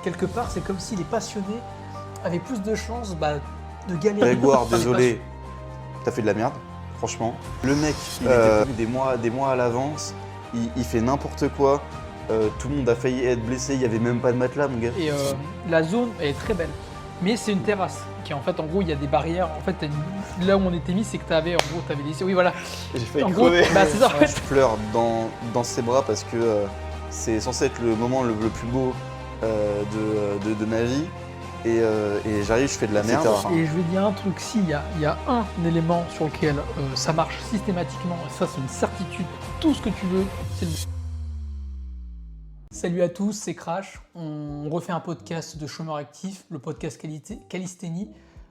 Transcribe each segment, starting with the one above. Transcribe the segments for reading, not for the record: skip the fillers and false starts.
quelque part, c'est comme si les passionnés avaient plus de chances de galérer. Grégoire, désolé, t'as fait de la merde, franchement. Le mec, il était prévu des mois à l'avance, il fait n'importe quoi. Tout le monde a failli être blessé, il n'y avait même pas de matelas, mon gars. Et la zone est très belle, mais c'est une terrasse qui en fait, en gros, il y a des barrières. En fait, là où on était mis, c'est que t'avais des. Oui, voilà. J'ai failli En gros, crever. c'est ça en fait. Je pleure dans ses bras parce que c'est censé être le moment le plus beau de ma vie. Et j'arrive, je fais de la merde. Et je vais dire un truc, s'il y a un élément sur lequel ça marche systématiquement, et ça c'est une certitude, tout ce que tu veux, c'est le... Salut à tous, c'est Crash. On refait un podcast de chômeurs actifs, le podcast Calisthénie.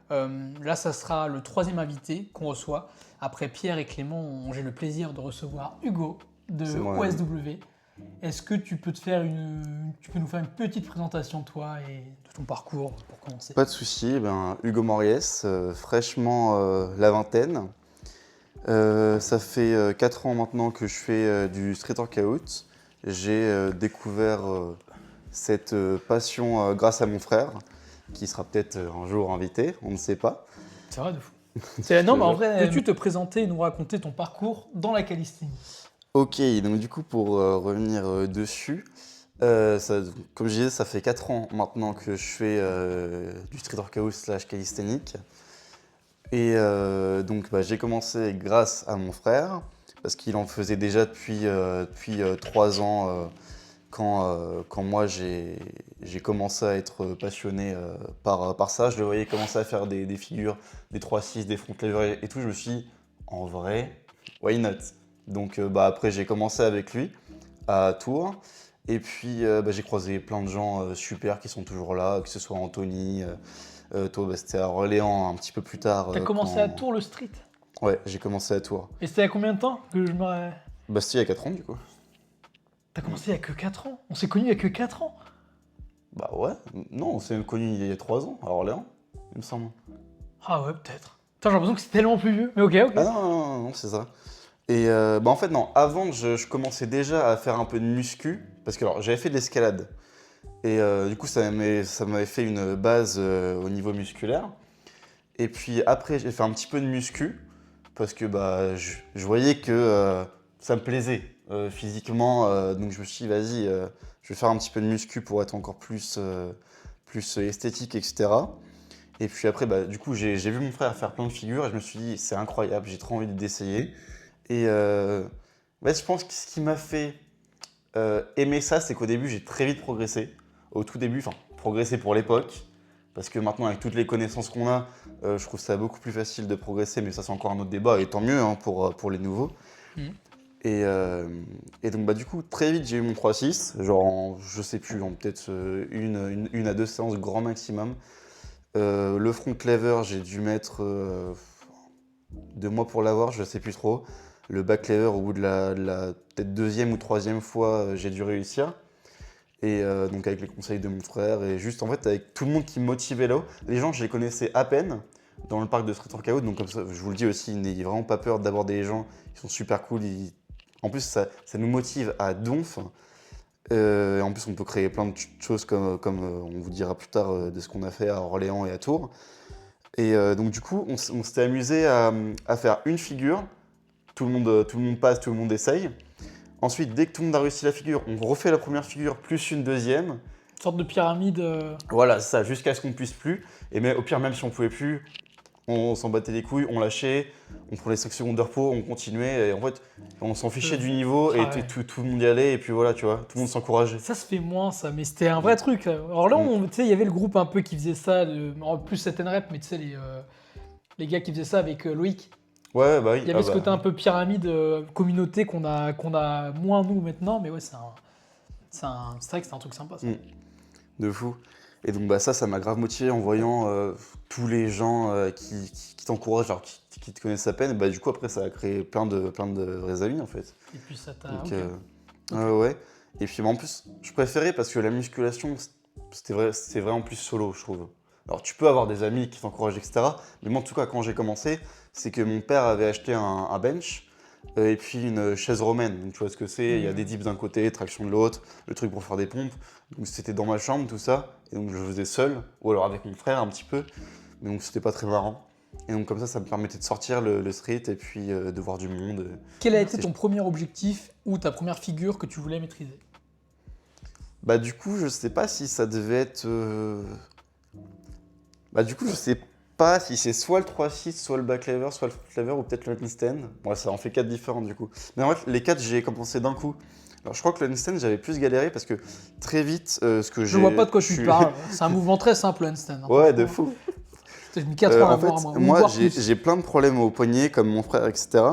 Là, ça sera le 3e invité qu'on reçoit. Après Pierre et Clément, j'ai le plaisir de recevoir Hugo de OSW. Est-ce que tu peux nous faire une petite présentation de toi et de ton parcours pour commencer? Pas de souci. Hugo Moriès, fraîchement la vingtaine. Ça fait 4 ans maintenant que je fais du street workout. J'ai découvert cette passion grâce à mon frère, qui sera peut-être un jour invité, on ne sait pas. C'est vrai de fou. Non, mais en vrai, peux-tu te présenter et nous raconter ton parcours dans la calisthénie? Ok, donc du coup, pour revenir dessus, comme je disais, ça fait 4 ans maintenant que je fais du street workout / calisthénique. Et donc j'ai commencé grâce à mon frère, parce qu'il en faisait déjà depuis 3 ans quand moi j'ai commencé à être passionné par ça. Je le voyais commencer à faire des figures, des 3-6, des front lever et tout. Je me suis dit, en vrai, why not? Donc après j'ai commencé avec lui à Tours. Et puis j'ai croisé plein de gens super qui sont toujours là, que ce soit Anthony, toi c'était à Orléans un petit peu plus tard. T'as commencé à Tours le street? Ouais, j'ai commencé à Tours. Et c'était il y a combien de temps que je me... C'était il y a 4 ans du coup. T'as commencé il y a que 4 ans? On s'est connus il y a que 4 ans? Bah ouais, non, on s'est connus il y a 3 ans à Orléans, il me semble. Ah ouais, peut-être. Putain, j'ai l'impression que c'est tellement plus vieux, mais ok. Ah non, c'est ça. Et en fait non, avant je commençais déjà à faire un peu de muscu, parce que alors j'avais fait de l'escalade. Et du coup ça m'avait fait une base au niveau musculaire. Et puis après j'ai fait un petit peu de muscu, parce que je voyais que ça me plaisait physiquement. Donc je me suis dit vas-y, je vais faire un petit peu de muscu pour être encore plus esthétique, etc. Et puis après, du coup, j'ai vu mon frère faire plein de figures et je me suis dit, c'est incroyable, j'ai trop envie d'essayer. Et je pense que ce qui m'a fait aimer ça, c'est qu'au début, j'ai très vite progressé. Au tout début, enfin, progressé pour l'époque. Parce que maintenant, avec toutes les connaissances qu'on a, je trouve ça beaucoup plus facile de progresser, mais ça, c'est encore un autre débat, et tant mieux pour les nouveaux. Et donc, du coup, très vite, j'ai eu mon 3-6, genre, je sais plus, en peut-être une à 2 séances grand maximum. Le front lever, j'ai dû mettre 2 mois pour l'avoir, je sais plus trop. Le back lever, au bout de la peut-être 2e ou 3e fois, j'ai dû réussir. Et donc avec les conseils de mon frère et juste en fait avec tout le monde qui me motivait là-haut. Les gens, je les connaissais à peine dans le parc de street workout, donc comme ça, je vous le dis aussi, n'ayez vraiment pas peur d'aborder les gens, ils sont super cool. En plus, ça nous motive à donf. En plus, on peut créer plein de choses comme on vous dira plus tard de ce qu'on a fait à Orléans et à Tours. Et donc du coup, on s'était amusé à faire une figure. Tout le monde passe, tout le monde essaye. Ensuite, dès que tout le monde a réussi la figure, on refait la première figure plus une deuxième. Une sorte de pyramide. Voilà, c'est ça, jusqu'à ce qu'on puisse plus. Et mais au pire, même si on pouvait plus, on s'en battait les couilles, on lâchait, on prenait 5 secondes de repos, on continuait. Et en fait, on s'en fichait du niveau et tout le monde y allait. Et puis voilà, tu vois, tout le monde s'encourageait. Ça se fait moins, ça, mais c'était un vrai truc. Alors là, tu sais, il y avait le groupe un peu qui faisait ça, en plus cette NREP, mais tu sais, les gars qui faisaient ça avec Loïc. Ouais, oui. Il y avait ce côté un peu pyramide, communauté qu'on a moins nous maintenant, mais ouais, c'est vrai que c'est un truc sympa ça. De fou. Et donc ça m'a grave motivé en voyant tous les gens qui t'encouragent, genre qui te connaissent à peine. Et du coup après ça a créé plein de vrais amis en fait. Et puis ça t'a... Donc, ouais. Et puis en plus je préférais parce que la musculation c'était vrai en plus solo je trouve. Alors tu peux avoir des amis qui t'encouragent etc. Mais moi en tout cas quand j'ai commencé, c'est que mon père avait acheté un bench et puis une chaise romaine. Donc tu vois ce que c'est, il y a des dips d'un côté, traction de l'autre, le truc pour faire des pompes. Donc c'était dans ma chambre tout ça. Et donc je le faisais seul, ou alors avec mon frère un petit peu. Mais donc c'était pas très marrant. Et donc comme ça me permettait de sortir le street et puis de voir du monde. Quel a été ton premier objectif ou ta première figure que tu voulais maîtriser? Bah du coup, je sais pas si ça devait être... Bah du coup, je sais pas si c'est soit le 3-6, soit le back lever, soit le front lever ou peut-être le handstand. Ouais, ça en fait 4 différents du coup. Mais en fait, les 4, j'ai commencé d'un coup. Alors je crois que le handstand, j'avais plus galéré parce que très vite, ce que j'ai... Je vois pas de quoi je tu suis- parles. C'est un mouvement très simple, le handstand. Hein, Ouais, de franchement. fou. J'ai mis 4 ans à En voir, fait, moi, ou moi, voire j'ai plus. j'ai plein de problèmes au poignet, comme mon frère, etc.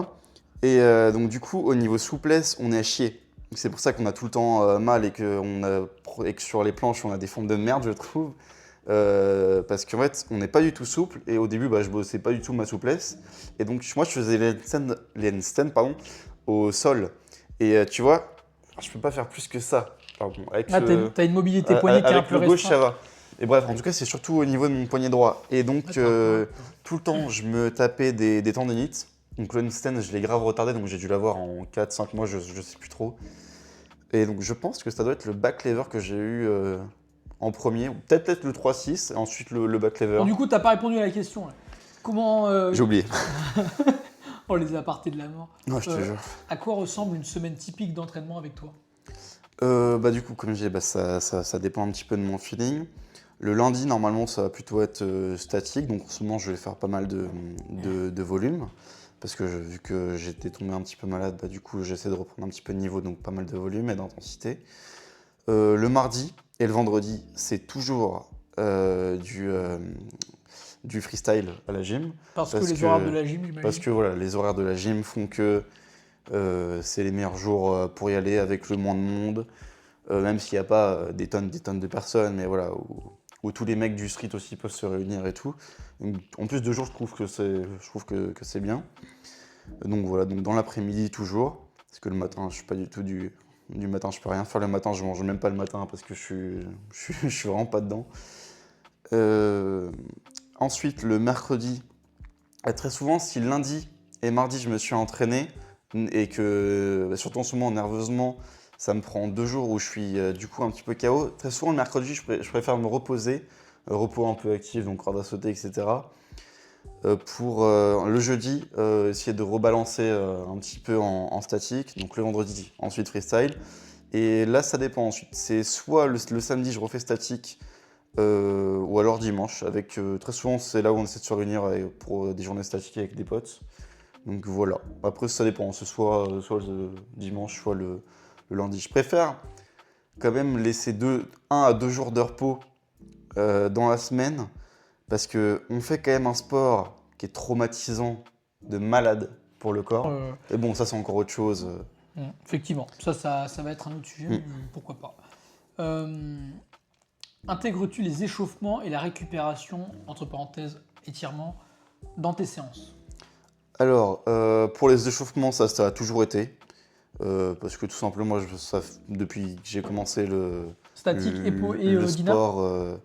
Et donc, du coup, au niveau souplesse, on est à chier. C'est pour ça qu'on a tout le temps mal et et que sur les planches, on a des formes de merde, je trouve. Parce qu'en fait, on n'est pas du tout souple. Et au début, bah, je bossais pas du tout ma souplesse. Et donc, moi, je faisais les handstands, pardon, au sol. Et tu vois, je peux pas faire plus que ça. Alors, bon, avec Ah, t'as une mobilité poignet qui est un avec peu le gauche, ça restreinte. va. Et bref, en tout cas, c'est surtout au niveau de mon poignet droit. Et donc, D'accord. tout le temps, je me tapais des tendinites. Donc, le handstand, je l'ai grave retardé, donc j'ai dû l'avoir en 4-5 mois, je sais plus trop. Et donc, je pense que ça doit être le back lever que j'ai eu en premier, ou peut-être le 3-6, et ensuite le back lever. Bon, du coup, t'as pas répondu à la question. Là. Comment. J'ai oublié. Oh, les apartés de la mort. Non, je te jure. À quoi ressemble une semaine typique d'entraînement avec toi? Bah, du coup, comme je disais, bah, ça dépend un petit peu de mon feeling. Le lundi, normalement, ça va plutôt être statique. Donc, en ce moment, je vais faire pas mal de volume. Parce que vu que j'étais tombé un petit peu malade, bah, du coup, j'essaie de reprendre un petit peu de niveau. Donc, pas mal de volume et d'intensité. Le mardi et le vendredi, c'est toujours du freestyle à la gym. Parce que les horaires de la gym, Parce j'imagine. que voilà, les horaires de la gym font que c'est les meilleurs jours pour y aller avec le moins de monde. Même s'il n'y a pas des tonnes de personnes, mais voilà, où tous les mecs du street aussi peuvent se réunir et tout. Donc, en plus de jour, je trouve que c'est bien. Donc voilà, donc dans l'après-midi toujours, parce que le matin, je suis pas du tout du matin, je peux rien faire le matin, je mange même pas le matin parce que je suis vraiment pas dedans. Euh, Ensuite, le mercredi, très souvent, si lundi et mardi, je me suis entraîné et que, bah, surtout en ce moment, nerveusement, ça me prend 2 jours où je suis du coup un petit peu KO. Très souvent, le mercredi, je préfère me reposer, repos un peu actif, donc corde à sauter, etc. Pour le jeudi, essayer de rebalancer un petit peu en statique. Donc le vendredi, ensuite freestyle. Et là, ça dépend ensuite. C'est soit le samedi, je refais statique, ou alors dimanche. Très souvent, c'est là où on essaie de se réunir pour des journées statiques avec des potes. Donc voilà. Après, ça dépend. C'est soit le dimanche, soit le lundi. Je préfère quand même laisser 1 à 2 jours de repos dans la semaine parce qu'on fait quand même un sport qui est traumatisant de malade pour le corps. Euh, Et bon, ça, c'est encore autre chose. Effectivement, ça va être un autre sujet, mais pourquoi pas. Intègres-tu les échauffements et la récupération, entre parenthèses, étirements, dans tes séances? Alors, pour les échauffements, ça a toujours été. Parce que tout simplement, depuis que j'ai commencé Statique, épaule et le Dina? sport,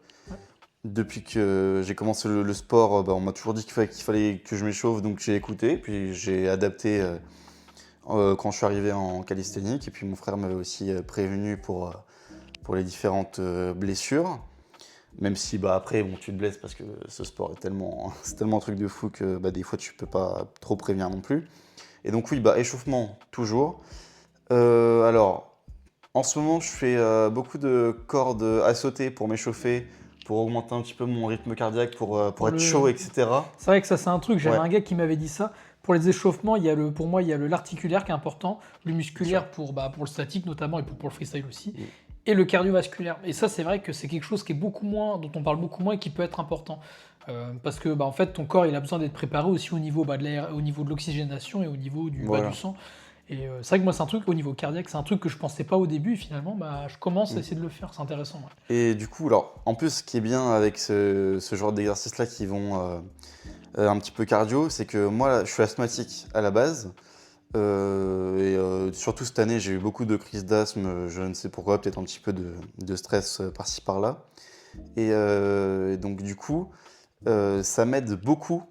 depuis que j'ai commencé le sport, bah, on m'a toujours dit qu'il fallait que je m'échauffe, donc j'ai écouté, puis j'ai adapté quand je suis arrivé en calisthénique, et puis mon frère m'avait aussi prévenu pour les différentes blessures. Même si bah, après, bon, tu te blesses parce que ce sport c'est tellement un truc de fou que bah, des fois tu peux pas trop prévenir non plus. Et donc oui, bah, échauffement toujours. Alors, en ce moment, je fais beaucoup de cordes à sauter pour m'échauffer, pour augmenter un petit peu mon rythme cardiaque, pour être chaud, etc. C'est vrai que ça, c'est un truc. J'avais Ouais. un gars qui m'avait dit ça. Pour les échauffements, pour moi, il y a l'articulaire qui est important, le musculaire pour le statique notamment et pour le freestyle aussi, et le cardiovasculaire. Et ça, c'est vrai que c'est quelque chose qui est dont on parle beaucoup moins et qui peut être important. Parce que en fait, ton corps, il a besoin d'être préparé aussi au niveau au niveau de l'oxygénation et au niveau du bas Voilà. du sang. Et c'est vrai que moi, c'est un truc au niveau cardiaque, c'est un truc que je pensais pas au début. Et finalement, je commence à essayer de le faire. C'est intéressant. Ouais. Et du coup, alors, en plus, ce qui est bien avec ce genre d'exercices-là qui vont un petit peu cardio, c'est que moi, là, je suis asthmatique à la base. Surtout cette année, j'ai eu beaucoup de crises d'asthme, je ne sais pourquoi, peut-être un petit peu de stress par-ci par-là. Et donc du coup, ça m'aide beaucoup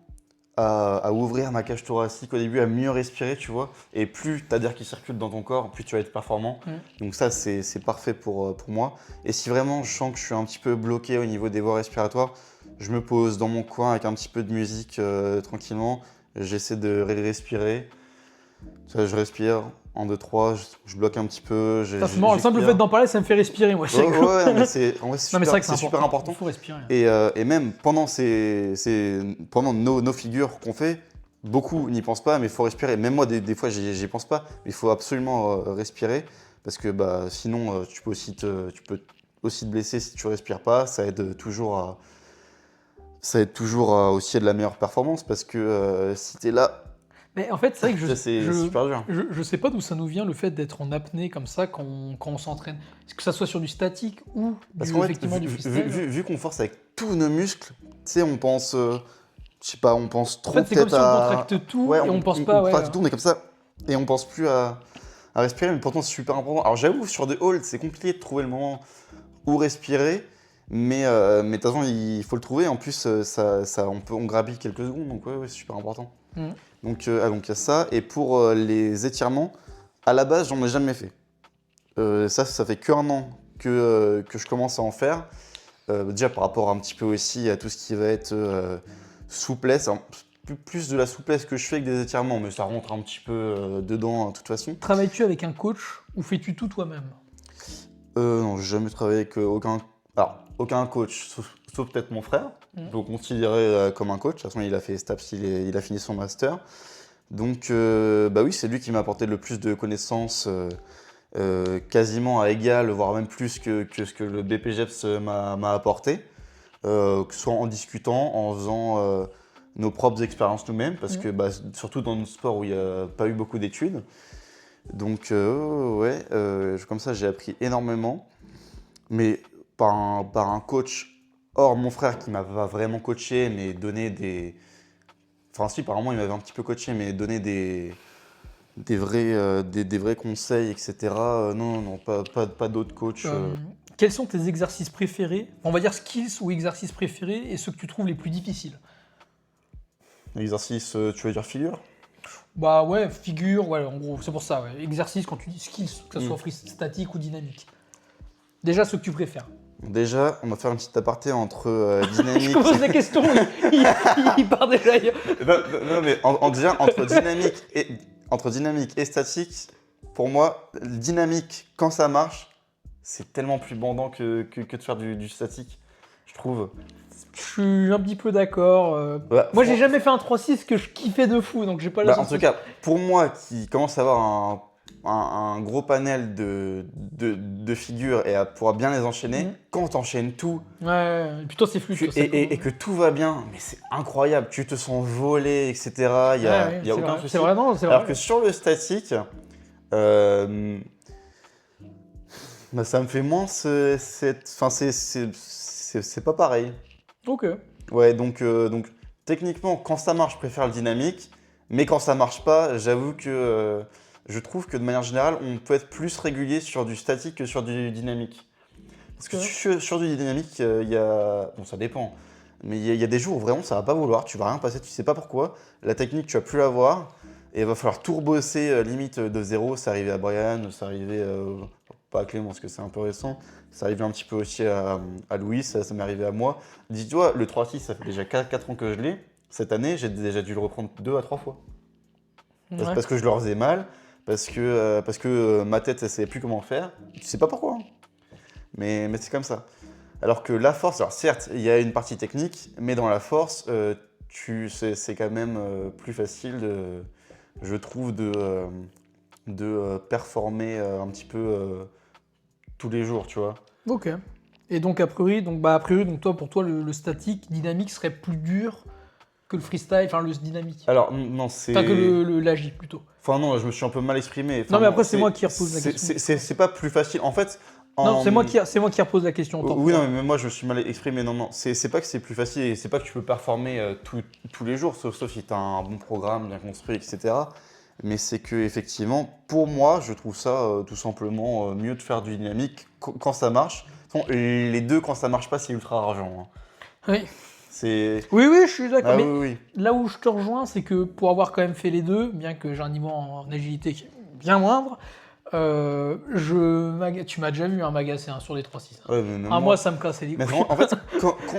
à ouvrir ma cage thoracique au début, à mieux respirer, tu vois. Et plus tu as d'air qui circule dans ton corps, plus tu vas être performant. Donc ça, c'est parfait pour moi. Et si vraiment je sens que je suis un petit peu bloqué au niveau des voies respiratoires, je me pose dans mon coin avec un petit peu de musique tranquillement. J'essaie de respirer. Ça, je respire. 1, 2, 3, je bloque un petit peu. C'est marrant, le simple fait d'en parler, ça me fait respirer, moi. Ouais, non, mais c'est vrai que super important. Il faut respirer. Et même pendant nos figures qu'on fait, beaucoup n'y pensent pas, mais il faut respirer. Même moi, des fois, j'y pense pas, mais il faut absolument respirer parce que sinon, tu peux aussi te blesser si tu respires pas. Ça aide toujours aussi à de la meilleure performance parce que si tu es là. Mais en fait, c'est vrai que c'est super dur. Je sais pas d'où ça nous vient le fait d'être en apnée comme ça quand on s'entraîne. Est-ce que ça soit sur du statique ou effectivement du freestyle? Vu qu'on force avec tous nos muscles, tu sais, on pense, je sais pas, on pense trop en fait, c'est comme si on contracte tout et on pense pas. On contracte tout, mais comme ça, et on pense plus à respirer, mais pourtant c'est super important. Alors j'avoue, sur des holds, c'est compliqué de trouver le moment où respirer, mais de toute façon, il faut le trouver. En plus, on gravit quelques secondes, donc ouais, c'est super important. Donc il y a ça. Et pour les étirements, à la base, j'en ai jamais fait. Ça fait qu'1 an que je commence à en faire. Déjà par rapport un petit peu aussi à tout ce qui va être souplesse. Alors, plus de la souplesse que je fais que des étirements, mais ça rentre un petit peu dedans de toute façon. Travailles-tu avec un coach ou fais-tu tout toi-même? Non, j'ai jamais travaillé avec aucun coach, sauf peut-être mon frère. Je peux le considérer comme un coach. De toute façon, il a fait STAPS, il a fini son master. Donc, oui, c'est lui qui m'a apporté le plus de connaissances, quasiment à égal, voire même plus que ce que le BPGEPS m'a apporté. Que ce soit en discutant, en faisant nos propres expériences nous-mêmes, parce que surtout dans notre sport où il n'y a pas eu beaucoup d'études. Donc, comme ça, j'ai appris énormément. Mais par un coach hors mon frère qui m'a pas vraiment coaché, mais donné des. Enfin, si, apparemment, il m'avait un petit peu coaché, mais donné des vrais conseils, etc. Non, pas d'autres coachs. Quels sont tes exercices préférés? On va dire skills ou exercices préférés et ceux que tu trouves les plus difficiles. Exercice, tu veux dire figure? Bah ouais, figure, ouais, en gros, c'est pour ça. Ouais. Exercice, quand tu dis skills, que ce soit statique ou dynamique. Déjà, ceux que tu préfères. Déjà, on va faire un petit aparté entre dynamique. Je pose la question, il part déjà ailleurs. Non, mais déjà, entre dynamique et statique, pour moi, dynamique, quand ça marche, c'est tellement plus bandant que de faire du statique, je trouve. Je suis un petit peu d'accord. Moi, j'ai jamais fait un 3-6 que je kiffais de fou, donc j'ai pas la En tout cas, pour moi, qui commence à avoir un gros panel de figures et à pouvoir bien les enchaîner, quand tu enchaînes tout, et puis toi c'est fluide, et que tout va bien, mais c'est incroyable, tu te sens voler, etc. Il y a aucun souci. C'est vrai. Alors que sur le statique, ça me fait moins c'est pas pareil. Ok. Ouais, donc techniquement, quand ça marche, je préfère le dynamique, mais quand ça marche pas, j'avoue que je trouve que de manière générale, on peut être plus régulier sur du statique que sur du dynamique. Parce que sur du dynamique, il y a. Bon, ça dépend. Mais il y a des jours où vraiment ça va pas vouloir, tu vas rien passer, tu sais pas pourquoi. La technique, tu vas plus l'avoir. Et il va falloir tout rebosser limite de zéro. C'est arrivé à Brian, c'est arrivé. Pas à Clément parce que c'est un peu récent. C'est arrivé un petit peu aussi à Louis, ça m'est arrivé à moi. Dis-toi, le 3-6, ça fait déjà 4 ans que je l'ai. Cette année, j'ai déjà dû le reprendre 2 à 3 fois. Parce que je le faisais mal. Parce que ma tête, elle ne savait plus comment faire. Tu sais pas pourquoi. Mais c'est comme ça. Alors que la force, alors certes, il y a une partie technique, mais dans la force, c'est quand même plus facile, je trouve, de performer un petit peu tous les jours, tu vois. Ok. Et donc, a priori, pour toi, le statique dynamique serait plus dur que le freestyle, enfin le dynamique. Alors, non, c'est. Enfin, que l'agi plutôt. Enfin, non, je me suis un peu mal exprimé. Non, mais après, c'est moi qui repose la question. C'est pas plus facile. En fait. Non, c'est moi qui repose la question. Oui, non, mais moi, je me suis mal exprimé. Non, c'est pas que c'est plus facile et c'est pas que tu peux performer tous les jours, sauf si tu as un bon programme bien construit, etc. Mais c'est que, effectivement, pour moi, je trouve ça tout simplement mieux de faire du dynamique quand ça marche. Bon, les deux, quand ça marche pas, c'est ultra argent. Hein. Oui. Oui, je suis d'accord. Ah mais oui. là où je te rejoins, c'est que pour avoir quand même fait les deux, bien que j'ai un niveau en agilité qui est bien moindre, tu m'as déjà vu m'agacer sur les 3-6. Ouais, mais même Moi, moi. ça me cassait les Mais couilles. en fait,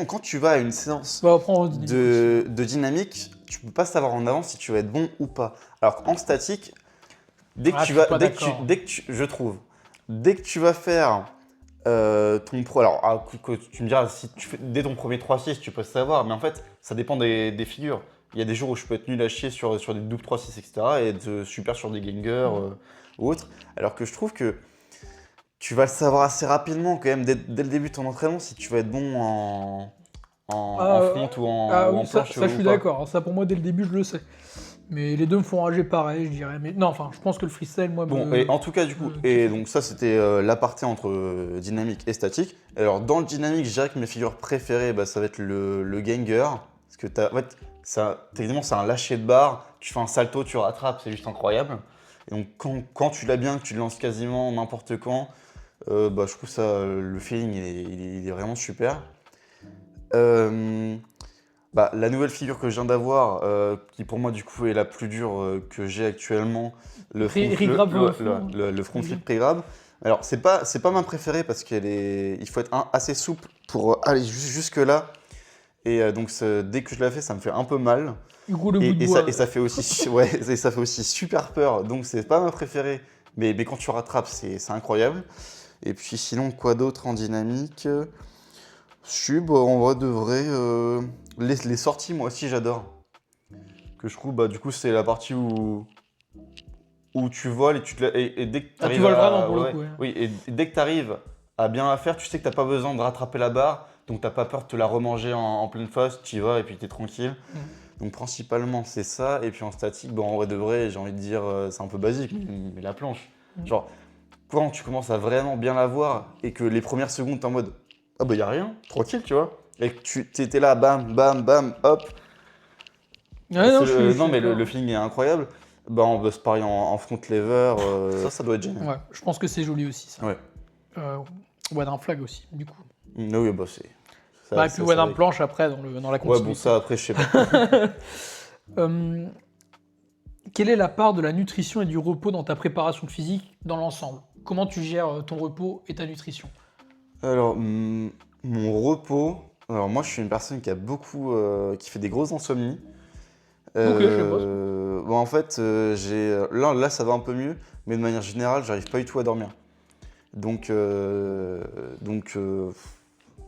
quand tu vas à une séance Bah, après, on dynamique aussi. de dynamique, tu peux pas savoir en avance si tu vas être bon ou pas. Alors qu'en statique, dès que Ah, tu je suis vas, pas dès que tu, d'accord. dès que tu- je trouve, dès que tu vas faire ton pro, alors tu me diras si tu fais dès ton premier 3-6, tu peux savoir, mais en fait, ça dépend des figures. Il y a des jours où je peux être nul à chier sur des doubles 3-6, etc. et être super sur des gangers ou autres. Alors que je trouve que tu vas le savoir assez rapidement quand même dès le début de ton entraînement si tu vas être bon en front ou Oui, en planche ça, je ou suis pas. d'accord. Ça, pour moi, dès le début, je le sais. Mais les deux me font rager pareil, je dirais. Mais non, enfin, je pense que le freestyle, moi, Bon, et en tout cas, du coup, et donc ça, c'était l'aparté entre dynamique et statique. Alors, dans le dynamique, je dirais que mes figures préférées, bah, ça va être le ganger. Parce que en fait, techniquement, c'est un lâcher de barre. Tu fais un salto, tu rattrapes, c'est juste incroyable. Et donc, quand tu l'as bien, que tu le lances quasiment n'importe quand, bah, je trouve ça, le feeling, il est vraiment super. Euh, Bah, la nouvelle figure que je viens d'avoir, qui pour moi du coup est la plus dure que j'ai actuellement, le front, Regrab fond. le front flip pré-grab. Alors c'est pas ma préférée parce il faut être assez souple pour aller jusque là. Et donc dès que je la fais, ça me fait un peu mal. Hugo le bout de bois. Et ça fait aussi, ouais, et ça fait aussi super peur. Donc c'est pas ma préférée. Mais quand tu rattrapes, c'est incroyable. Et puis sinon, quoi d'autre en dynamique? Bah, en vrai de vrai, les sorties, moi aussi, j'adore. Que je trouve, bah, du coup, c'est la partie où tu voles et dès que tu Ah, tu arrives voles vraiment à. pour le Ouais, coup. Ouais. oui, et dès que tu arrives à bien la faire, tu sais que t'as pas besoin de rattraper la barre, donc t'as pas peur de te la remanger en pleine face, tu y vas et puis t'es tranquille. Mm. Donc principalement, c'est ça. Et puis en statique, bah, en vrai de vrai, j'ai envie de dire, c'est un peu basique, mais la planche. Genre, quand tu commences à vraiment bien la voir et que les premières secondes, t'es en mode ah bah y a rien, tranquille, tu vois. Et que tu t'étais là, bam, bam, bam, hop. Ouais, non, je Non, suis mais d'accord. le feeling est incroyable. Bah, on va se parier en front lever, ça doit être génial. Ouais, je pense que c'est joli aussi, ça. Ouais. Ouais, d'un flag aussi, du coup. Oui, bah c'est. Bah, et puis ouais, d'un planche après, dans la Ouais, continuité. bon, ça après, je sais pas. Quelle est la part de la nutrition et du repos dans ta préparation physique dans l'ensemble? Comment tu gères ton repos et ta nutrition? Alors, mon repos. Alors, moi, je suis une personne qui a beaucoup. Qui fait des grosses insomnies. Ok, je sais pas. Bon, en fait, là, ça va un peu mieux, mais de manière générale, j'arrive pas du tout à dormir. Donc,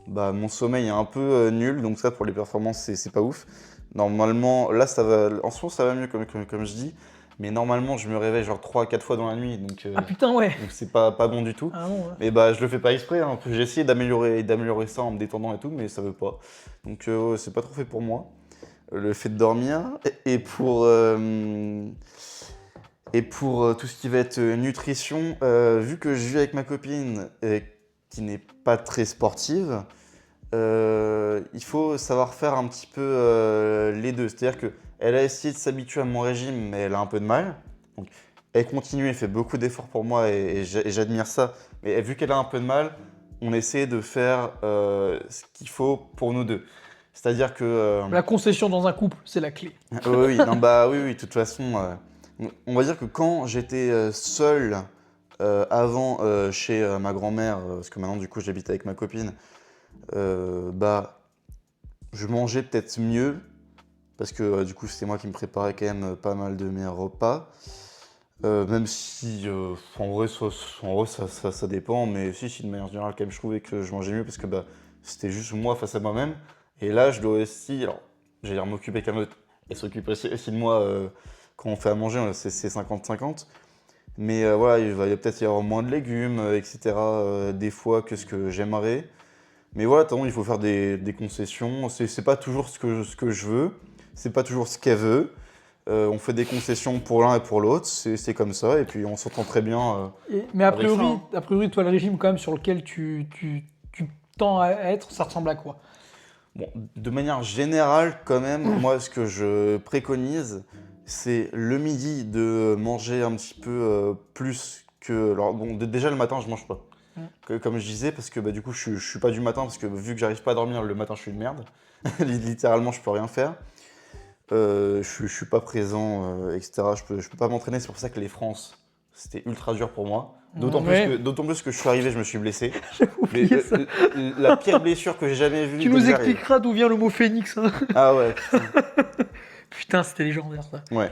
bah, mon sommeil est un peu nul, donc ça, pour les performances, c'est pas ouf. Normalement, là, ça va. En ce moment, ça va mieux, comme je dis, mais normalement, je me réveille genre 3 à 4 fois dans la nuit, donc Ah putain, ouais. c'est pas bon du tout. Ah non, ouais. Mais bah, je le fais pas exprès, hein. J'ai essayé d'améliorer ça en me détendant et tout, mais ça veut pas. Donc, ouais, c'est pas trop fait pour moi le fait de dormir. Et pour tout ce qui va être nutrition, vu que je vis avec ma copine qui n'est pas très sportive, il faut savoir faire un petit peu les deux. C'est-à-dire qu'elle a essayé de s'habituer à mon régime, mais elle a un peu de mal. Donc, elle continue, elle fait beaucoup d'efforts pour moi et j'admire ça. Mais vu qu'elle a un peu de mal, on essaie de faire ce qu'il faut pour nous deux. C'est-à-dire que... La concession dans un couple, c'est la clé. oui, non, bah, oui, de toute façon, on va dire que quand j'étais seul avant chez ma grand-mère, parce que maintenant du coup j'habite avec ma copine, bah je mangeais peut-être mieux, parce que du coup c'était moi qui me préparais quand même pas mal de mes repas. Même si en vrai, ça dépend, mais si de manière générale quand même je trouvais que je mangeais mieux parce que bah, c'était juste moi face à moi-même. Et là je dois aussi, alors j'allais dire m'occuper qu'un autre, et s'occuper aussi de moi quand on fait à manger, c'est 50-50. Mais voilà, il va peut-être y avoir moins de légumes, etc. Des fois que ce que j'aimerais. Mais voilà, il faut faire des concessions. C'est pas toujours ce que je veux, c'est pas toujours ce qu'elle veut. On fait des concessions pour l'un et pour l'autre, c'est comme ça, et puis on s'entend très bien. Mais a Avec ça, priori, hein. toi, le régime quand même sur lequel tu tends à être, ça ressemble à quoi? Bon, de manière générale, quand même, moi, ce que je préconise, c'est le midi de manger un petit peu plus que. Alors, bon, déjà le matin, je mange pas. comme je disais, parce que du coup, je suis pas du matin, parce que vu que j'arrive pas à dormir, le matin, je suis une merde. Littéralement, je peux rien faire. Je suis pas présent, etc. Je peux pas m'entraîner, c'est pour ça que les France, c'était ultra dur pour moi. D'autant plus que je suis arrivé, je me suis blessé. Mais, la pire blessure que j'ai jamais vue. Tu nous expliqueras d'où vient le mot phénix. Hein. Ah ouais, putain. Putain, c'était légendaire ça. Ouais.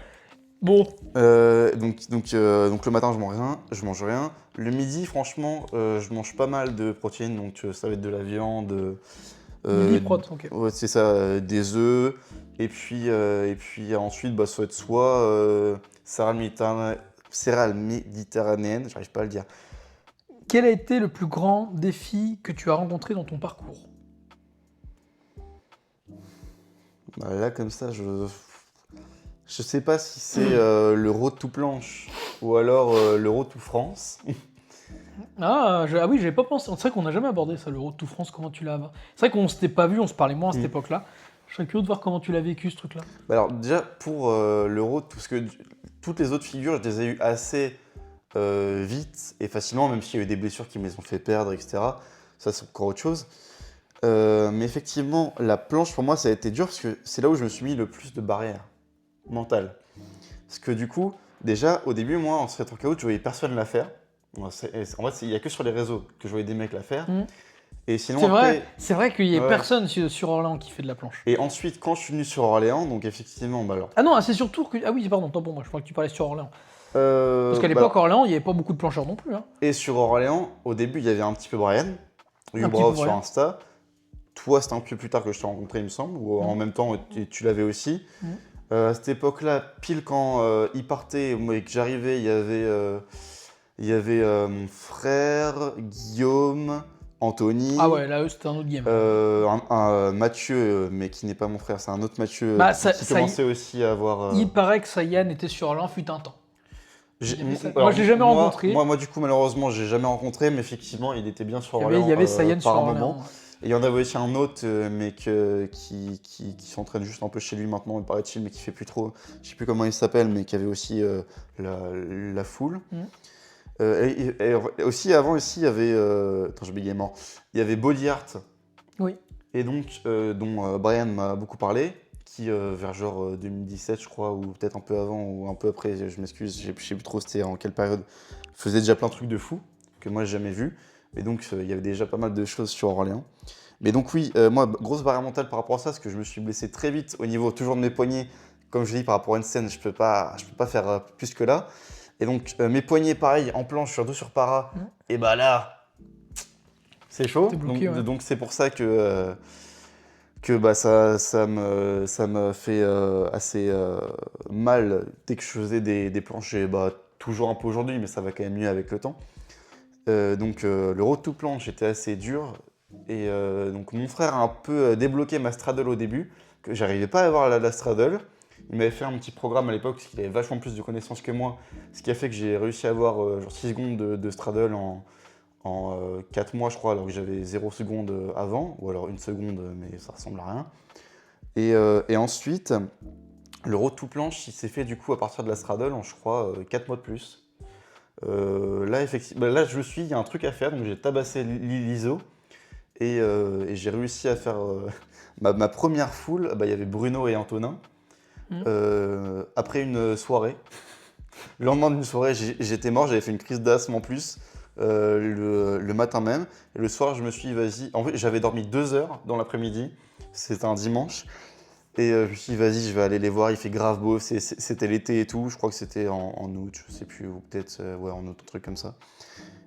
Bon. Donc le matin, je mange rien. Le midi, franchement, je mange pas mal de protéines, donc ça va être de la viande. Midi prot, ok. Ouais, c'est ça, des œufs. Et puis ensuite, ça va être soit céréales méditerranéennes, j'arrive pas à le dire. Quel a été le plus grand défi que tu as rencontré dans ton parcours? Là, comme ça, je sais pas si c'est le Road to Planche ou alors le Road to France. Ah oui, j'avais pas pensé. C'est vrai qu'on n'a jamais abordé ça, le Road to France, comment tu l'as. C'est vrai qu'on s'était pas vu, on se parlait moins à cette époque-là. Je serais curieux de voir comment tu l'as vécu ce truc-là. Alors déjà, pour le Road, parce que toutes les autres figures, je les ai eues assez vite et facilement, même s'il y a eu des blessures qui me les ont fait perdre, etc. Ça, c'est encore autre chose. Mais effectivement, la planche, pour moi, ça a été dur parce que c'est là où je me suis mis le plus de barrières mentales. Parce que du coup, déjà, au début, moi, en street workout, je voyais personne la faire. En fait, il n'y a que sur les réseaux que je voyais des mecs la faire. Et sinon, c'est vrai qu'il n'y a personne sur Orléans qui fait de la planche. Et ensuite, quand je suis venu sur Orléans, donc effectivement, alors... Ah non, c'est surtout que... Ah oui, pardon, tant pour moi, je crois que tu parlais sur Orléans. Parce qu'à l'époque, Orléans, il n'y avait pas beaucoup de plancheurs non plus. Hein. Et sur Orléans, au début, il y avait un petit peu Brian, Bravo sur Insta. Toi, c'était un peu plus tard que je t'ai rencontré, il me semble, ou en même temps, tu l'avais aussi. À cette époque-là, pile quand il partait et que j'arrivais, il y avait mon frère, Guillaume, Anthony. Ah ouais, là, c'était un autre game. Mathieu, mais qui n'est pas mon frère, c'est un autre Mathieu qui commençait aussi à avoir... Il paraît que Sayan était sur Orléans, fut un temps. Moi, je l'ai jamais rencontré. Moi, du coup, malheureusement, je l'ai jamais rencontré, mais effectivement, il était bien sur Orléans. Il y avait Sayan sur Orléans. Et il y en avait aussi un autre, mais qui s'entraîne juste un peu chez lui maintenant, il paraît-il, mais qui fait plus trop. Je sais plus comment il s'appelle, mais qui avait aussi la foule. Et aussi, avant, il y avait. Attends, je bégayais mort. Il y avait Body Art. Oui. Et donc, dont Brian m'a beaucoup parlé, qui, vers genre 2017, je crois, ou peut-être un peu avant ou un peu après, je m'excuse, je sais plus trop c'était en quelle période, faisait déjà plein de trucs de fou que moi j'ai jamais vu. Et donc, il y avait déjà pas mal de choses sur Orléans. Mais donc oui, moi, grosse barrière mentale par rapport à ça, parce que je me suis blessé très vite au niveau toujours de mes poignets. Comme je l'ai dit, par rapport à une scène, je peux pas faire plus que là. Et donc, mes poignets, pareil, en planche, sur dos sur para, et bah là, c'est chaud. Donc c'est pour ça que ça me fait assez mal dès que je faisais des planches. Et toujours un peu aujourd'hui, mais ça va quand même mieux avec le temps. Donc le road to planche était assez dur. Et donc mon frère a un peu débloqué ma straddle au début, que j'arrivais pas à avoir la straddle. Il m'avait fait un petit programme à l'époque, parce qu'il avait vachement plus de connaissances que moi, ce qui a fait que j'ai réussi à avoir genre 6 secondes de straddle en 4 mois, je crois, alors que j'avais 0 seconde avant, ou alors 1 seconde, mais ça ressemble à rien. Et ensuite, le road to planche, il s'est fait du coup à partir de la straddle en, je crois, 4 mois de plus. Là, effectivement, là, il y a un truc à faire, donc j'ai tabassé l'ISO. Et j'ai réussi à faire ma première foule. Il y avait Bruno et Antonin. Après une soirée, le lendemain d'une soirée, j'étais mort, j'avais fait une crise d'asthme en plus le matin même. Et le soir, je me suis dit, vas-y. En fait, j'avais dormi 2 heures dans l'après-midi, c'était un dimanche. Et je me suis dit, vas-y, je vais aller les voir, il fait grave beau, c'était l'été et tout. Je crois que c'était en août, je sais plus, ou peut-être en août, un truc comme ça.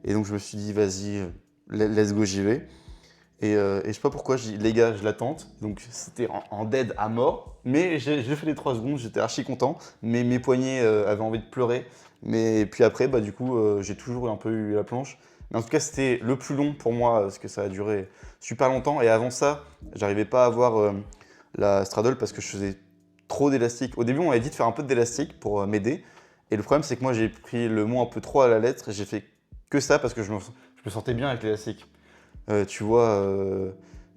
Et donc, je me suis dit, vas-y, let's go, j'y vais. Et je sais pas pourquoi, je dis les gars, je la tente. Donc c'était en dead à mort. Mais j'ai fait les 3 secondes, j'étais archi content. Mais mes poignets avaient envie de pleurer. Mais puis après, du coup, j'ai toujours un peu eu la planche. Mais en tout cas, c'était le plus long pour moi, parce que ça a duré super longtemps. Et avant ça, j'arrivais pas à avoir la straddle parce que je faisais trop d'élastique. Au début, on m'avait dit de faire un peu d'élastique pour m'aider. Et le problème, c'est que moi, j'ai pris le mot un peu trop à la lettre. Et j'ai fait que ça parce que je me sentais bien avec l'élastique. Tu vois,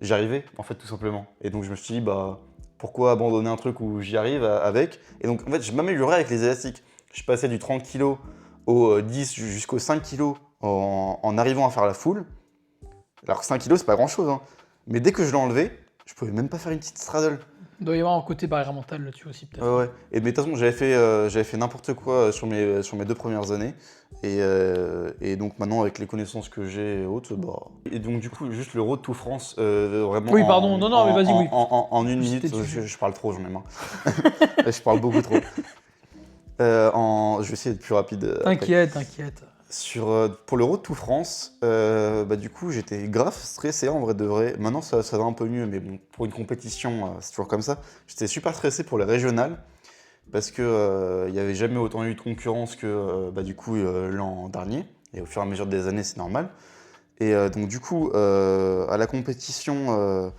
j'arrivais en fait tout simplement. Et donc je me suis dit, pourquoi abandonner un truc où j'y arrive avec. Et donc en fait, j'ai m'amélioré avec les élastiques. Je passais du 30 kg au 10 jusqu'au 5 kg en arrivant à faire la full. Alors que 5 kilos, c'est pas grand-chose, hein. Mais dès que je l'ai enlevé, je pouvais même pas faire une petite straddle. Il doit y avoir un côté barrière mentale là-dessus aussi, peut-être. Ouais. Et mais de toute façon, j'avais fait n'importe quoi sur mes 2 premières années. Et donc maintenant, avec les connaissances que j'ai et autres, bah... Et donc du coup, juste le road to France, vraiment... Oui, pardon, non, mais vas-y, oui. En une minute, je parle trop, j'en ai marre. Je parle beaucoup trop. Je vais essayer d'être plus rapide. T'inquiète. Pour le Road to France, du coup, j'étais grave stressé en vrai de vrai. Maintenant, ça va un peu mieux, mais bon, pour une compétition, c'est toujours comme ça. J'étais super stressé pour les régionales parce que il n'y avait jamais autant eu de concurrence que l'an dernier. Et au fur et à mesure des années, c'est normal. Et donc, du coup, à la compétition,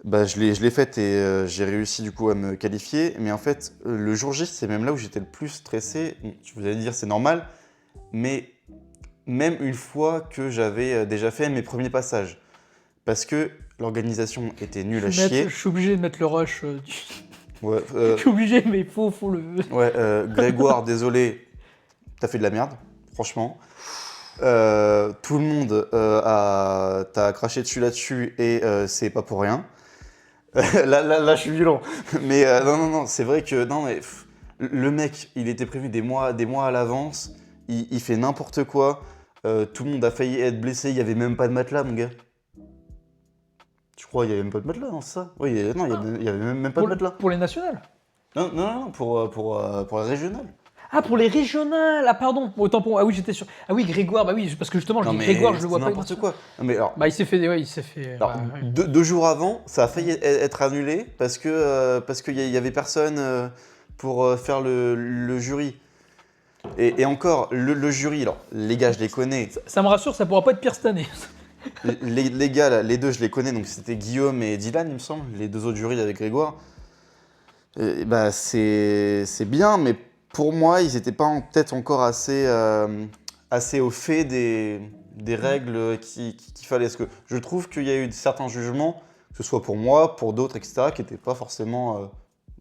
je l'ai faite et j'ai réussi du coup à me qualifier. Mais en fait, le jour J, c'est même là où j'étais le plus stressé. Bon, vous allez dire, c'est normal. Mais même une fois que j'avais déjà fait mes premiers passages, parce que l'organisation était nulle à chier. Je suis obligé de mettre le rush. Ouais, Je suis obligé, mais il faut le... Ouais, Grégoire, désolé, t'as fait de la merde, franchement. Tout le monde t'a craché dessus là-dessus et c'est pas pour rien. Là, je suis violent. Mais non, c'est vrai que le mec, il était prévu des mois à l'avance. Il fait n'importe quoi. Tout le monde a failli être blessé. Il n'y avait même pas de matelas, mon gars. Tu crois qu'il n'y avait même pas de matelas, non, c'est ça? Oui, il n'y avait même pas de matelas. Pour les nationales? Non, pour les régionales. Ah, pour les régionales. Ah, pardon. Autant pour... Ah oui, j'étais sûr. Ah oui, Grégoire, bah oui, parce que justement, je dis Grégoire, je le vois pas. N'importe quoi. Non, mais alors, bah, il s'est fait... Alors, ouais. 2 jours avant, ça a failli être annulé parce qu'il y avait personne pour faire le jury. Et encore, le jury, alors les gars, je les connais. Ça me rassure, ça pourra pas être pire cette année. Les gars, là, les deux, je les connais, donc c'était Guillaume et Dylan, il me semble, les 2 autres jurys avec Grégoire. C'est bien, mais pour moi, ils n'étaient pas peut-être encore assez au fait des règles qu'il fallait. Parce que je trouve qu'il y a eu certains jugements, que ce soit pour moi, pour d'autres, etc., qui n'étaient pas forcément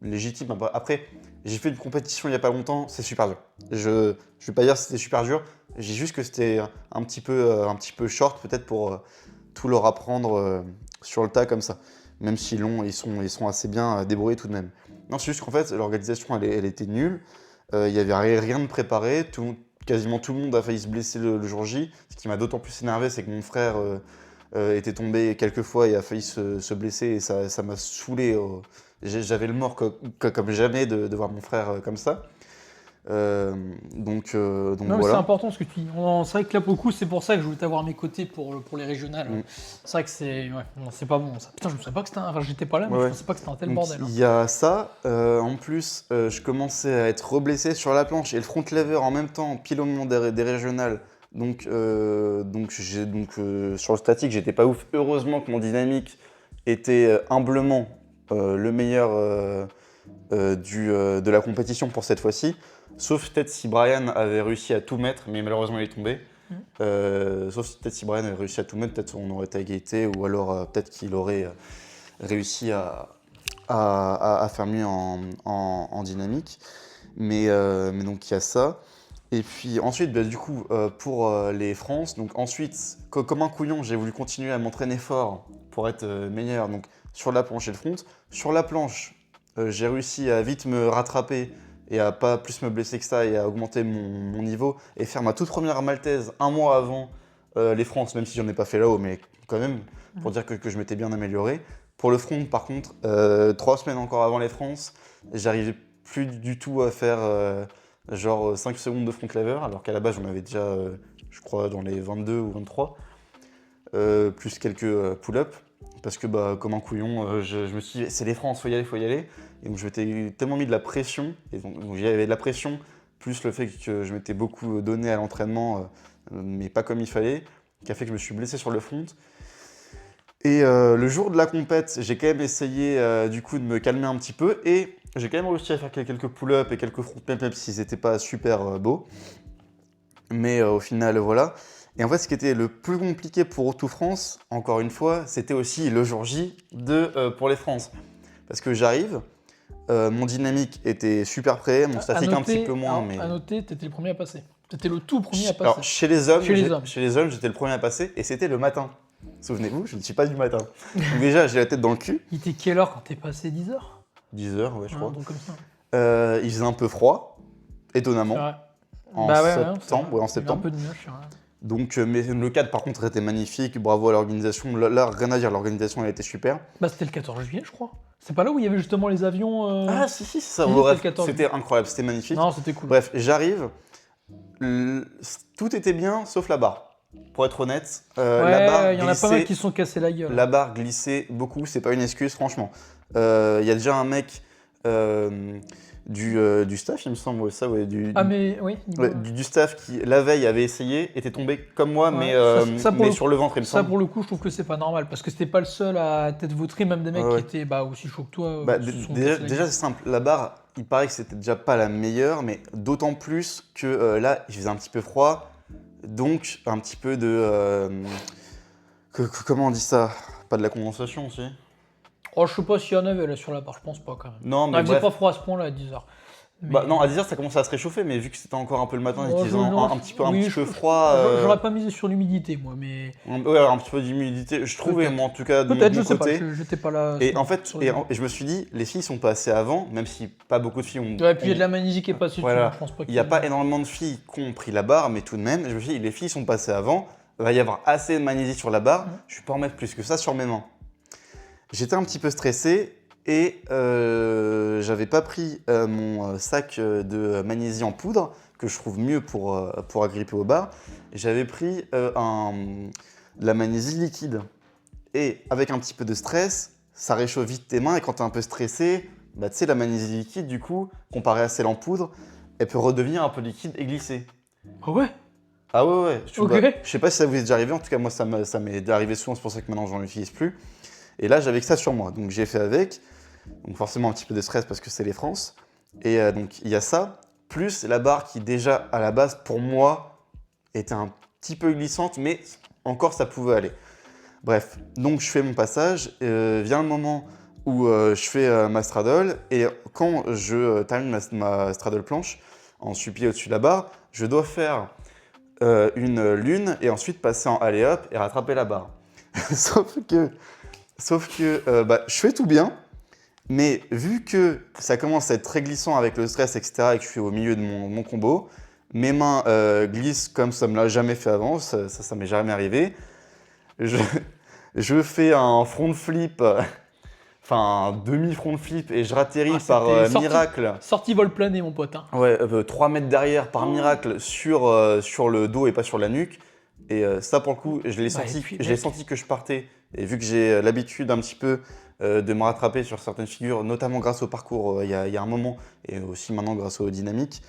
légitimes. Après, j'ai fait une compétition il n'y a pas longtemps, c'est super dur. Je ne vais pas dire que c'était super dur, j'ai juste que c'était un petit peu short, peut-être pour tout leur apprendre sur le tas comme ça. Même s'ils ils sont assez bien débrouillés tout de même. Non, c'est juste qu'en fait, l'organisation, elle était nulle. Il n'y avait rien de préparé. Quasiment tout le monde a failli se blesser le jour J. Ce qui m'a d'autant plus énervé, c'est que mon frère était tombé quelques fois et a failli se blesser. Et ça m'a saoulé. J'avais le mort comme jamais de voir mon frère comme ça. Donc non, mais voilà. c'est important ce que tu dis. C'est vrai que là, pour le coup, c'est pour ça que je voulais t'avoir à mes côtés pour les régionales. C'est vrai que c'est pas bon ça. Putain, je ne savais pas que c'était Enfin, j'étais pas là, mais je pensais pas que c'était un tel Donc, bordel. Il y a ça. En plus, je commençais à être reblessé sur la planche et le front lever en même temps, pile au moment des régionales. Donc sur le statique, j'étais pas ouf. Heureusement que mon dynamique était humblement le meilleur de la compétition pour cette fois-ci. Sauf peut-être si Brian avait réussi à tout mettre, mais malheureusement il est tombé. Sauf peut-être si Brian avait réussi à tout mettre, peut-être on aurait été à égalité, ou alors peut-être qu'il aurait réussi à faire mieux en dynamique. Mais donc il y a ça. Et puis ensuite, du coup, pour les France, donc ensuite, comme un couillon, j'ai voulu continuer à m'entraîner fort pour être meilleur, donc sur la planche et le front. Sur la planche, j'ai réussi à vite me rattraper et à pas plus me blesser que ça et à augmenter mon niveau et faire ma toute première maltaise un mois avant les France, même si j'en ai pas fait là-haut, mais quand même, pour dire que je m'étais bien amélioré. Pour le front, par contre, 3 semaines encore avant les France, j'arrivais plus du tout à faire genre 5 secondes de front lever, alors qu'à la base j'en avais déjà, je crois, dans les 22 ou 23, plus quelques pull-ups. Parce que comme un couillon, je me suis dit, c'est les France, faut y aller. Et donc je m'étais tellement mis de la pression, et donc j'y avais de la pression, plus le fait que je m'étais beaucoup donné à l'entraînement, mais pas comme il fallait, qui a fait que je me suis blessé sur le front. Et le jour de la compète, j'ai quand même essayé du coup de me calmer un petit peu, et j'ai quand même réussi à faire quelques pull-ups et quelques front même s'ils n'étaient pas super beaux. Mais au final, voilà. Et en fait, ce qui était le plus compliqué pour Road to France, encore une fois, c'était aussi le jour J pour les France. Parce que j'arrive, mon dynamique était super prêt, mon statique un petit peu moins. À noter, t'étais le premier à passer. C'était le tout premier à passer. Alors, chez les hommes, Chez les hommes. j'étais le premier à passer et c'était le matin. Souvenez-vous, je ne suis pas du matin. Donc déjà, j'ai la tête dans le cul. Il était quelle heure quand t'es passé 10h? 10h, ouais, je crois. Un truc comme ça. Il faisait un peu froid, étonnamment. Ouais. En Bah ouais, septembre, ouais, en il y avait septembre. un peu de nuages, c'est vrai. Donc, mais le cadre, par contre, était magnifique. Bravo à l'organisation. Là, rien à dire, l'organisation, elle était super. Bah c'était le 14 juillet, je crois. C'est pas là où il y avait justement les avions Ah, si, c'est ça. Si, Bref, c'était le 14. c'était incroyable, c'était magnifique. Non, c'était cool. Bref, j'arrive. Tout était bien, sauf la barre. Pour être honnête, la barre Ouais, il y en a pas mal glissait. qui se sont cassés la gueule. La barre glissait beaucoup, c'est pas une excuse, franchement. Il y a déjà un mec du staff, il me semble, ouais, ça, ouais, Ah mais oui. du staff qui, la veille, avait essayé, était tombé comme moi, Ouais, mais, ça, pour mais le- sur le ventre, il me Ça semble. pour le coup, je trouve que c'est pas normal parce que c'était pas le seul à tête vautrée, même des mecs Ouais. qui étaient aussi chauds que toi. Bah, se sont déjà, cassés la déjà, gueule. c'est simple, la barre, il paraît que c'était déjà pas la meilleure, mais d'autant plus que là, il faisait un petit peu froid, donc un petit peu de... comment on dit ça? Pas de la condensation aussi? Oh, je sais pas s'il y en avait là sur la barre, je pense pas quand même. Non, Non, mais il faisait bref. pas froid à ce point là à 10h. Bah, non, à 10h, ça commençait à se réchauffer, mais vu que c'était encore un peu le matin et Oh, qu'il faisait un petit peu froid... J'aurais pas misé sur l'humidité moi, mais Ouais, un petit peu d'humidité, je trouvais, Peut-être. moi, en tout cas, de mon peut-être, je sais côté. pas, j'étais pas là. Et sur- en fait, sur le- et je me suis dit, les filles sont passées avant, même si pas beaucoup de filles ont... Ouais, puis il y a de la magnésie qui est passée Voilà. dessus, je pense pas Il n'y a pas énormément de filles qui ont pris la barre, mais tout de même, je me suis dit, les filles sont passées avant, il va y avoir assez de magnésie sur la barre, je ne vais pas en mettre plus que ça sur mes mains. J'étais un petit peu stressé et j'avais pas pris mon sac de magnésie en poudre, que je trouve mieux pour agripper aux barres. J'avais pris de la magnésie liquide. Et avec un petit peu de stress, ça réchauffe vite tes mains et quand tu es un peu stressé, bah, tu sais, la magnésie liquide, du coup, comparée à celle en poudre, elle peut redevenir un peu liquide et glisser. Ah ouais. Ah ouais. Ok. Je sais pas si ça vous est déjà arrivé, en tout cas moi ça m'est arrivé souvent, c'est pour ça que maintenant j'en utilise plus. Et là j'avais que ça sur moi, donc j'ai fait avec. Donc forcément un petit peu de stress parce que c'est les France. Et donc il y a ça, plus la barre qui déjà à la base pour moi était un petit peu glissante, mais encore ça pouvait aller. Bref, donc je fais mon passage, vient le moment où je fais ma straddle, et quand je termine ma straddle planche, en supplie au-dessus de la barre, je dois faire une lune et ensuite passer en alley-up et rattraper la barre. Sauf que bah, je fais tout bien, mais vu que ça commence à être très glissant avec le stress, etc., et que je suis au milieu de mon combo, mes mains glissent comme ça me l'a jamais fait avant, ça m'est jamais arrivé. Je fais un front flip, enfin un demi-front flip, et je ratterris par c'était miracle. Sortie vol plané, mon pote. Hein. Ouais, 3 mètres derrière par miracle sur le dos et pas sur la nuque. Et ça, pour le coup, je l'ai senti, et puis, je l'ai senti que je partais. Et vu que j'ai l'habitude un petit peu de me rattraper sur certaines figures, notamment grâce au parcours il y a un moment, et aussi maintenant grâce aux dynamiques,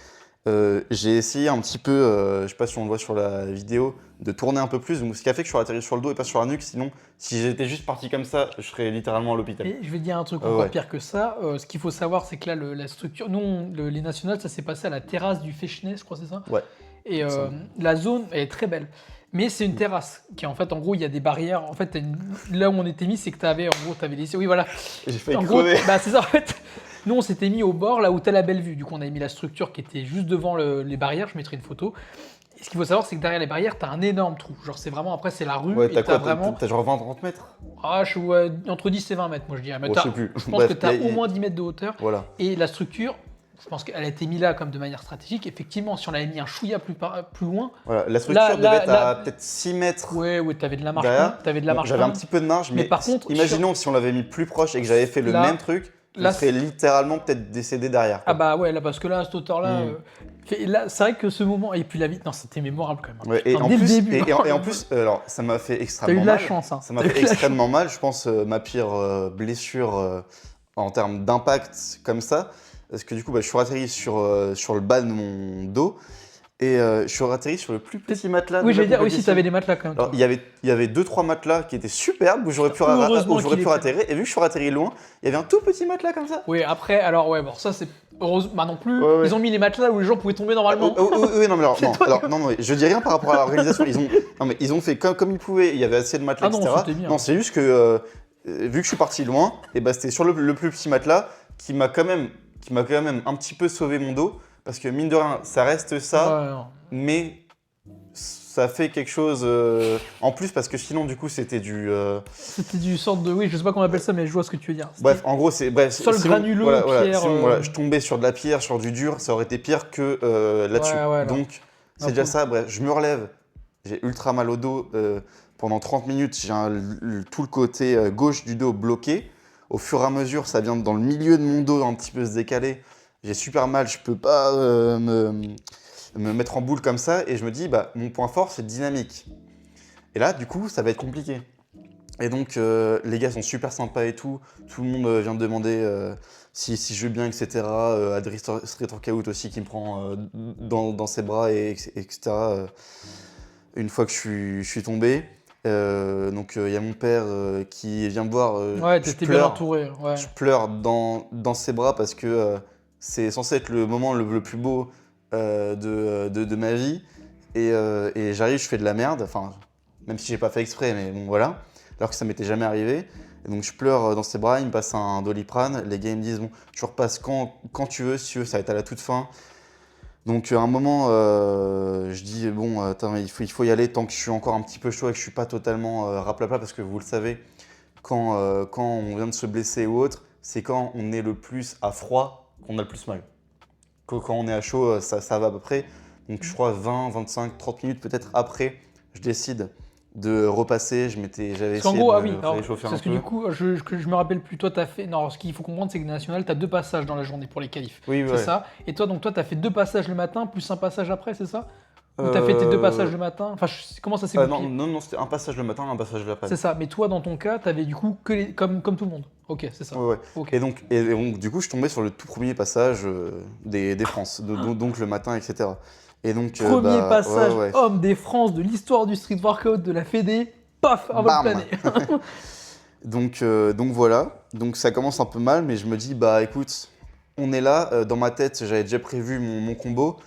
j'ai essayé un petit peu, je sais pas si on le voit sur la vidéo, de tourner un peu plus, ce qui a fait que je suis atterri sur le dos et pas sur la nuque. Sinon, si j'étais juste parti comme ça, je serais littéralement à l'hôpital. Et je vais te dire un truc encore Ouais. pire que ça. Ce qu'il faut savoir, c'est que là, la structure. Nous, les nationales, ça s'est passé à la terrasse du Fechenay, je crois, c'est ça? Ouais. Et Ça. la zone, elle est très belle. Mais c'est une terrasse qui, en fait, en gros, il y a des barrières. En fait, là où on était mis, c'est que t'avais, en gros, t'avais des. Oui, voilà. J'ai failli En gros, crever. bah, c'est ça, en fait. Nous, on s'était mis au bord, là où t'as la belle vue. Du coup, on avait mis la structure qui était juste devant les barrières. Je mettrai une photo. Et ce qu'il faut savoir, c'est que derrière les barrières, t'as un énorme trou. Genre, c'est vraiment, après, c'est la rue. Ouais, et t'as quoi? vraiment. T'as genre 20-30 mètres? Ah, je suis ouais, entre 10 et 20 mètres, moi, je dirais. Mais Bon, je t'as- sais plus. je pense Bref, que t'as mais au moins 10 mètres de hauteur. Voilà. Et la structure, je pense qu'elle a été mise là comme de manière stratégique. Effectivement, si on l'avait mis un chouïa plus loin, Voilà, la structure Là, devait être là, à peut-être 6 mètres ouais, t'avais de la marche. derrière. T'avais de la Bon, marche. j'avais un quand petit peu de marge, Mais mais par contre, imaginons si on l'avait mis plus proche et que j'avais fait le Là- même truc, là, je serais littéralement peut-être décédé derrière. Ah bah ouais, là, parce que là, à cette hauteur-là, là, c'est vrai que ce moment, et puis la vie, non, c'était mémorable quand même. Hein. Ouais, et, Putain, en dès le plus, début. et en plus, alors ça m'a fait t'as extrêmement eu de la mal. chance. Hein. Ça m'a T'as eu fait de la extrêmement mal. Je pense ma pire blessure en termes d'impact comme ça. Parce que du coup, bah, je suis atterri sur le bas de mon dos et je suis atterri sur le plus petit matelas. Oui, de j'allais la dire, oui, si compétition. t'avais des matelas quand même. Alors, toi. il y avait 2-3 matelas qui étaient superbes où j'aurais pu, Heureusement qu'il était- atterrir. Et vu que je suis atterri loin, il y avait un tout petit matelas comme ça. Oui, après, alors, ouais, bon, ça, c'est. Heureusement, bah non plus. Ouais, ouais. Ils ont mis les matelas où les gens pouvaient tomber normalement. Oui, non, mais alors, C'est non, toi, alors, non, je dis rien par rapport à l'organisation. Ils ont fait comme ils pouvaient. Il y avait assez de matelas, Ah non, etc. c'était bien. Non, c'est juste que vu que je suis parti loin, et bah, c'était sur le plus petit matelas qui m'a quand même un petit peu sauvé mon dos. Parce que mine de rien, ça reste ça, Ouais, non. mais ça fait quelque chose en plus parce que sinon du coup c'était du C'était du sorte de. Oui, je sais pas comment on appelle ça, mais je vois ce que tu veux dire. bref en gros c'est bref Sol sinon, granuleux, pierre, sinon, voilà, je tombais sur de la pierre, sur du dur, ça aurait été pire que là-dessus. Ouais, non. Donc c'est Non, déjà pour- ça, bref, je me relève, j'ai ultra mal au dos pendant 30 minutes, j'ai tout le côté gauche du dos bloqué. Au fur et à mesure, ça vient dans le milieu de mon dos un petit peu se décaler. J'ai super mal, je peux pas me mettre en boule comme ça et je me dis bah mon point fort c'est dynamique. Et là du coup ça va être compliqué. Et donc les gars sont super sympas et tout le monde vient me demander si je vais bien etc. Adri Street Workout aussi qui me prend dans ses bras et etc. Une fois que je suis tombé. Donc il y a mon père qui vient me voir, Ouais, je t'étais bien pleure. entouré. Ouais. Je pleure dans ses bras parce que c'est censé être le moment le plus beau de ma vie. Et j'arrive, je fais de la merde, enfin, même si j'ai pas fait exprès, mais bon voilà, alors que ça m'était jamais arrivé. Et donc je pleure dans ses bras, il me passe un Doliprane. Les gars ils me disent bon, tu repasses quand tu veux, si tu veux, ça va être à la toute fin. Donc à un moment, je dis bon, attends, il faut y aller tant que je suis encore un petit peu chaud et que je suis pas totalement raplapla parce que vous le savez, quand on vient de se blesser ou autre, c'est quand on est le plus à froid qu'on a le plus mal. Quand on est à chaud, ça va à peu près. Donc je crois 20, 25, 30 minutes peut-être après, je décide de repasser. J'avais Parce qu'en essayé gros, de ah me oui, alors, réchauffer c'est un parce que peu. du coup, je me rappelle plus, toi, t'as fait. Non, alors, ce qu'il faut comprendre, c'est que National, t'as 2 passages dans la journée pour les qualifs. Oui, C'est ouais. ça. Et toi, donc, toi, t'as fait 2 passages le matin, plus un passage après, c'est ça? Ou t'as fait tes 2 passages Euh... le matin? Enfin, comment ça s'est non, goupillé? non, non, c'était un passage le matin, un passage C'est l'après-midi. ça. Mais toi, dans ton cas, t'avais du coup que les. Comme tout le monde. Ok, c'est ça. Ouais, ouais. Ok. Et donc, du coup, je tombais sur le tout premier passage des France, donc le matin, etc. Et donc, Premier bah, ouais, passage ouais. homme des France de l'histoire du street workout de la Fédé. Paf, un vol Bam! plané. Donc voilà, donc ça commence un peu mal, mais je me dis, bah écoute, on est là, dans ma tête, j'avais déjà prévu mon combo,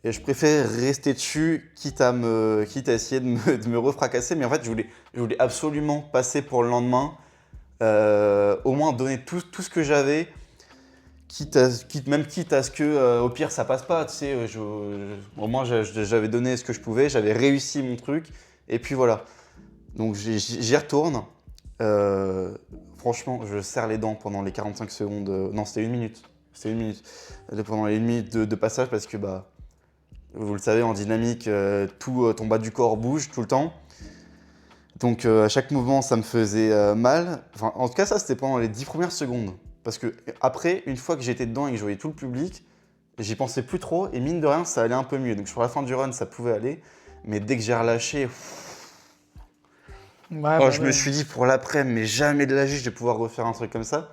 et je préfère rester dessus, quitte à essayer de me refracasser, mais en fait, je voulais absolument passer pour le lendemain, au moins donner tout ce que j'avais, quitte à ce que, au pire, ça passe pas, tu sais, au moins j'avais donné ce que je pouvais, j'avais réussi mon truc, et puis voilà. Donc j'y retourne. Franchement, je serre les dents pendant les 45 secondes. Non, c'était 1 minute. C'était 1 minute. Pendant les 1 minute de passage parce que, bah, vous le savez, en dynamique, tout ton bas du corps bouge tout le temps. Donc à chaque mouvement, ça me faisait mal. Enfin, en tout cas, ça, c'était pendant les 10 premières secondes. Parce que après, une fois que j'étais dedans et que je voyais tout le public, j'y pensais plus trop et mine de rien, ça allait un peu mieux. Donc sur la fin du run, ça pouvait aller. Mais dès que j'ai relâché, Ouais, oh, bah je me ouais. suis dit pour l'après, mais jamais de la vie je vais pouvoir refaire un truc comme ça.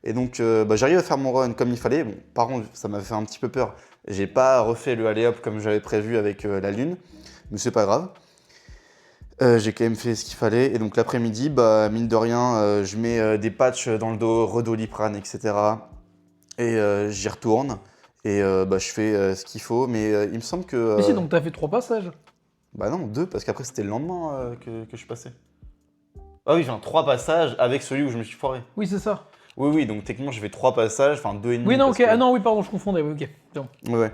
Et donc bah, j'arrive à faire mon run comme il fallait. Bon, par contre, ça m'a fait un petit peu peur. J'ai pas refait le alley-hop comme j'avais prévu avec la lune, mais c'est pas grave. J'ai quand même fait ce qu'il fallait. Et donc l'après-midi, bah, mine de rien, je mets des patchs dans le dos, Redoliprane, etc. Et j'y retourne. Et bah, je fais ce qu'il faut. Mais il me semble que. Mais si, donc t'as fait 3 passages. Bah non, 2, parce qu'après c'était le lendemain que je suis passé. Ah oui, enfin 3 passages avec celui où je me suis foiré. Oui, c'est ça. Oui, oui, donc techniquement j'ai fait 3 passages, enfin 2 et demi. Oui, non, Parce ok. Ah que... non, oui, pardon, je confondais. Oui, ok. C'est bon. Ouais, ouais.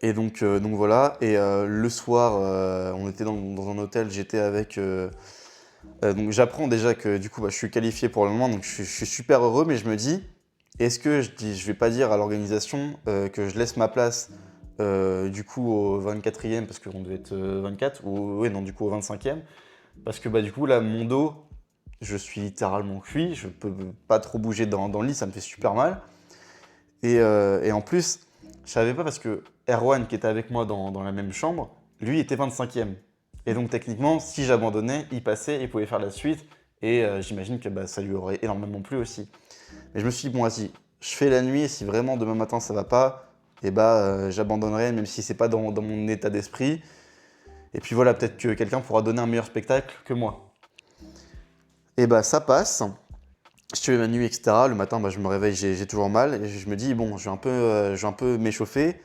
Et donc voilà, et le soir, on était dans un hôtel, j'étais avec... donc j'apprends déjà que du coup bah, je suis qualifié pour le moment, donc je suis super heureux, mais je me dis, est-ce que je vais pas dire à l'organisation que je laisse ma place du coup au 24e, parce qu'on devait être 24, ou ouais, non, du coup au 25e, parce que bah, du coup là, mon dos, je suis littéralement cuit, je peux pas trop bouger dans le lit, ça me fait super mal. Et en plus, je savais pas parce que Erwan, qui était avec moi dans la même chambre, lui était 25e. Et donc techniquement, si j'abandonnais, il passait, il pouvait faire la suite. Et j'imagine que bah, ça lui aurait énormément plu aussi. Mais je me suis dit, bon, vas-y, je fais la nuit, et si vraiment demain matin ça va pas, et bah j'abandonnerai, même si c'est pas dans mon état d'esprit. Et puis voilà, peut-être que quelqu'un pourra donner un meilleur spectacle que moi. Et bah ça passe. Je fais ma nuit, etc. Le matin, bah, je me réveille, j'ai toujours mal. Et je me dis, bon, je vais un peu m'échauffer.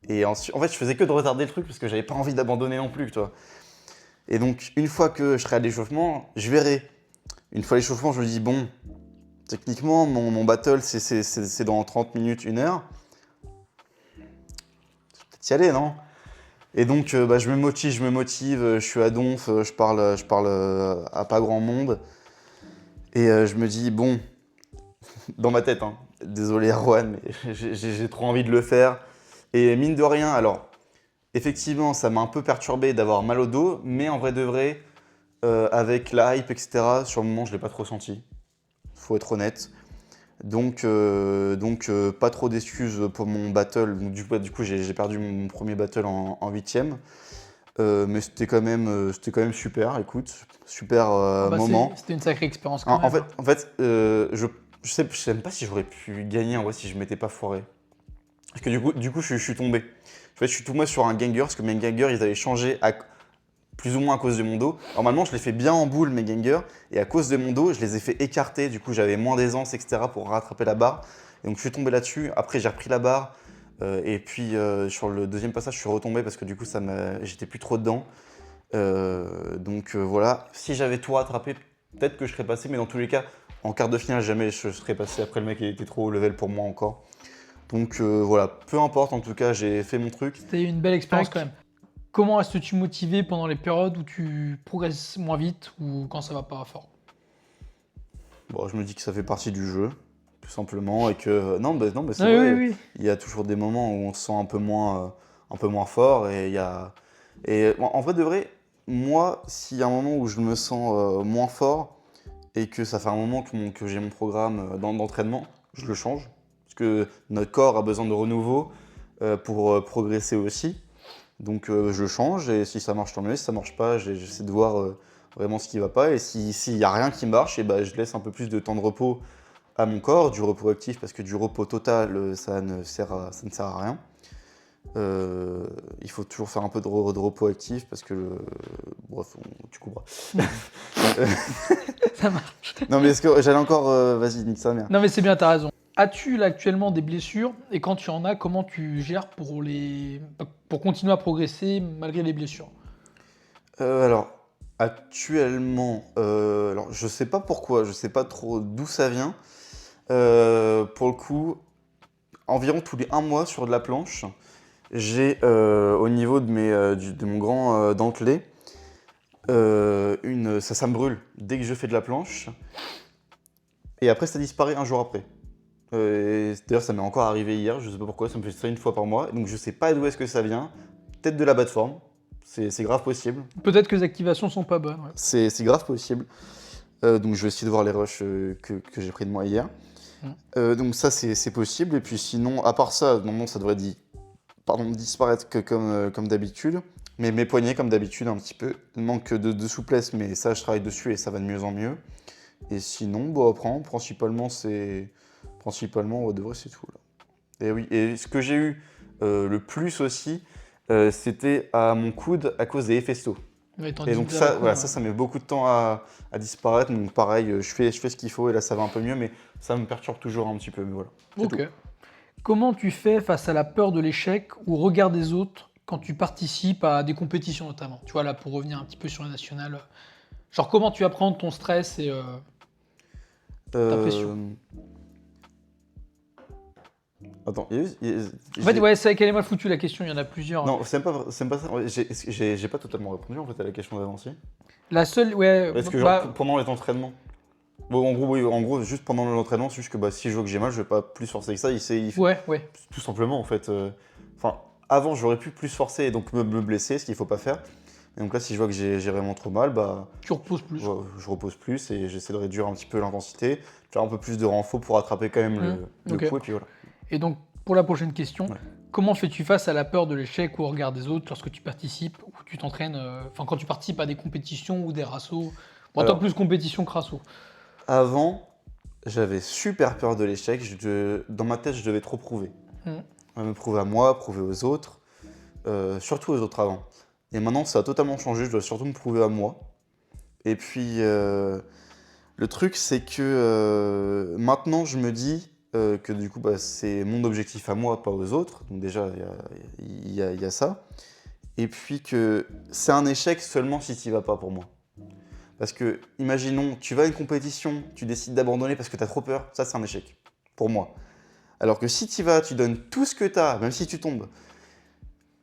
Et ensuite, en fait, je faisais que de retarder le truc parce que j'avais pas envie d'abandonner non plus, tu vois. Et donc, une fois que je serai à l'échauffement, je verrai. Une fois à l'échauffement, je me dis, bon, techniquement, mon battle, c'est dans 30 minutes, 1 heure. t'y aller, non? Et donc, je me motive, je suis à Donf, je parle à pas grand monde. Et je me dis, bon, dans ma tête, hein, désolé Erwan, mais j'ai trop envie de le faire. Et mine de rien, alors, effectivement, ça m'a un peu perturbé d'avoir mal au dos, mais en vrai de vrai, avec la hype, etc., sur le moment, je ne l'ai pas trop senti. Faut être honnête. Donc, pas trop d'excuses pour mon battle. Donc, du coup, j'ai perdu mon premier battle en 8ème. Mais c'était quand même super, écoute, super moment. C'était une sacrée expérience quand En, en même. fait, en fait je sais même pas si j'aurais pu gagner en vrai si je m'étais pas foiré. Parce que du coup je suis tombé. En fait, je suis tombé sur un Gengar, parce que mes Gengar, ils avaient changé plus ou moins à cause de mon dos. Normalement, je les fais bien en boule, mes Gengar, et à cause de mon dos, je les ai fait écarter. Du coup, j'avais moins d'aisance, etc. pour rattraper la barre. Et donc, je suis tombé là-dessus. Après, j'ai repris la barre. Et puis, sur le deuxième passage, je suis retombé parce que du coup, j'étais plus trop dedans. Voilà. Si j'avais tout rattrapé, peut-être que je serais passé, mais dans tous les cas, en quart de finale, jamais je serais passé. Après, le mec, il était trop haut level pour moi encore. Donc voilà, peu importe, en tout cas, j'ai fait mon truc. C'était une belle expérience Tac. quand même. Comment restes-tu motivé pendant les périodes où tu progresses moins vite ou quand ça va pas fort? Bon, je me dis que ça fait partie du jeu, tout simplement, et que non, mais c'est Oui, oui, vrai, oui. il y a toujours des moments où on se sent un peu moins fort, et en vrai de vrai, moi, s'il y a un moment où je me sens moins fort et que ça fait un moment que j'ai mon programme d'entraînement, je le change, parce que notre corps a besoin de renouveau pour progresser aussi. Donc je change et si ça marche tant mieux, si ça marche pas, j'essaie de voir vraiment ce qui va pas et s'il y a rien qui marche, et ben, je laisse un peu plus de temps de repos à mon corps, du repos actif parce que du repos total ça ne sert à rien. Il faut toujours faire un peu de repos actif parce que bref, tu comprends. Ça marche. Non mais est-ce que j'allais encore vas-y, nique sa mère. Non, mais c'est bien, t'as raison. As-tu là actuellement des blessures? Et quand tu en as, comment tu gères pour continuer à progresser malgré les blessures? Alors, actuellement, alors je sais pas pourquoi, je sais pas trop d'où ça vient. Pour le coup, environ tous les 1 mois sur de la planche, j'ai au niveau de mon grand dentelé, ça me brûle dès que je fais de la planche. Et après, ça disparaît un jour après. D'ailleurs, ça m'est encore arrivé hier, je sais pas pourquoi, ça me fait ça 1 fois par mois. Donc, je sais pas d'où est-ce que ça vient. Peut-être de la bas forme, c'est grave possible. Peut-être que les activations sont pas bonnes. Ouais. C'est grave possible. Donc je vais essayer de voir les rushs que j'ai pris de moi hier. Mm. Donc ça c'est possible. Et puis sinon, à part ça, normalement ça devrait disparaître comme d'habitude. Mais mes poignets comme d'habitude un petit peu. Il manque de souplesse, mais ça je travaille dessus et ça va de mieux en mieux. Et sinon, bon après, principalement ouais, de vrai c'est tout là. Et oui, et ce que j'ai eu le plus aussi, c'était à mon coude à cause des Héphaestos. Ouais, Et donc ça, voilà, ça met beaucoup de temps à disparaître. Donc pareil, je fais ce qu'il faut et là ça va un peu mieux, mais ça me perturbe toujours un petit peu. Mais voilà. C'est Ok. tout. Comment tu fais face à la peur de l'échec ou au regard des autres quand tu participes à des compétitions notamment? Tu vois, là, pour revenir un petit peu sur les nationales, genre comment tu apprends ton stress et ta pression? Euh, Attends, En fait, ouais, c'est qu'elle est mal foutue la question, il y en a plusieurs. non, c'est même pas ça. Ouais, j'ai pas totalement répondu en fait à la question d'avancier. La seule, ouais, Est-ce que genre pendant les entraînements? Bon, en gros, oui, en gros, juste pendant l'entraînement, c'est juste que bah, si je vois que j'ai mal, je vais pas plus forcer que ça. ouais. Tout simplement en fait. Enfin, avant j'aurais pu plus forcer et donc me blesser, ce qu'il faut pas faire. Et donc là, si je vois que j'ai vraiment trop mal, bah Tu reposes plus. je repose plus et j'essaie de réduire un petit peu l'intensité, faire un peu plus de renfort pour attraper quand même le Ok. coup et puis voilà. Et donc, pour la prochaine question, Ouais. comment fais-tu face à la peur de l'échec ou au regard des autres lorsque tu participes ou tu t'entraînes, enfin quand tu participes à des compétitions ou des rassos? Bon, toi Alors, plus compétition que rasso. avant, j'avais super peur de l'échec. Dans ma tête, je devais trop prouver. Mm. Me prouver à moi, prouver aux autres, surtout aux autres avant. Et maintenant, ça a totalement changé. Je dois surtout me prouver à moi. Et puis, le truc, c'est que maintenant, je me dis que du coup, bah, c'est mon objectif à moi, pas aux autres. Donc déjà, il y a ça. Et puis que c'est un échec seulement si tu n'y vas pas pour moi. Parce que, imaginons, tu vas à une compétition, tu décides d'abandonner parce que tu as trop peur, ça c'est un échec, pour moi. Alors que si tu y vas, tu donnes tout ce que tu as, même si tu tombes,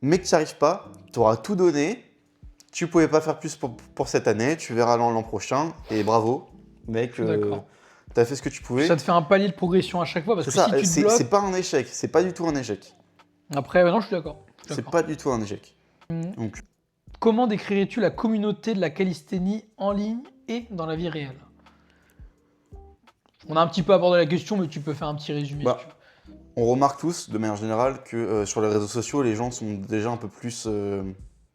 mais que tu n'y arrives pas, tu auras tout donné, tu pouvais pas faire plus pour cette année, tu verras l'an prochain, et bravo, mec, Je suis d'accord. tu as fait ce que tu pouvais. Ça te fait un palier de progression à chaque fois parce C'est que ça, si tu te bloques. c'est pas un échec, c'est pas du tout un échec. Après, non, je suis d'accord. C'est pas du tout un échec. Hum. Donc, Comment décrirais-tu la communauté de la calisthénie en ligne et dans la vie réelle? On a un petit peu abordé la question, mais tu peux faire un petit résumé Bah, si tu veux. on remarque tous, de manière générale, que sur les réseaux sociaux, les gens sont déjà un peu plus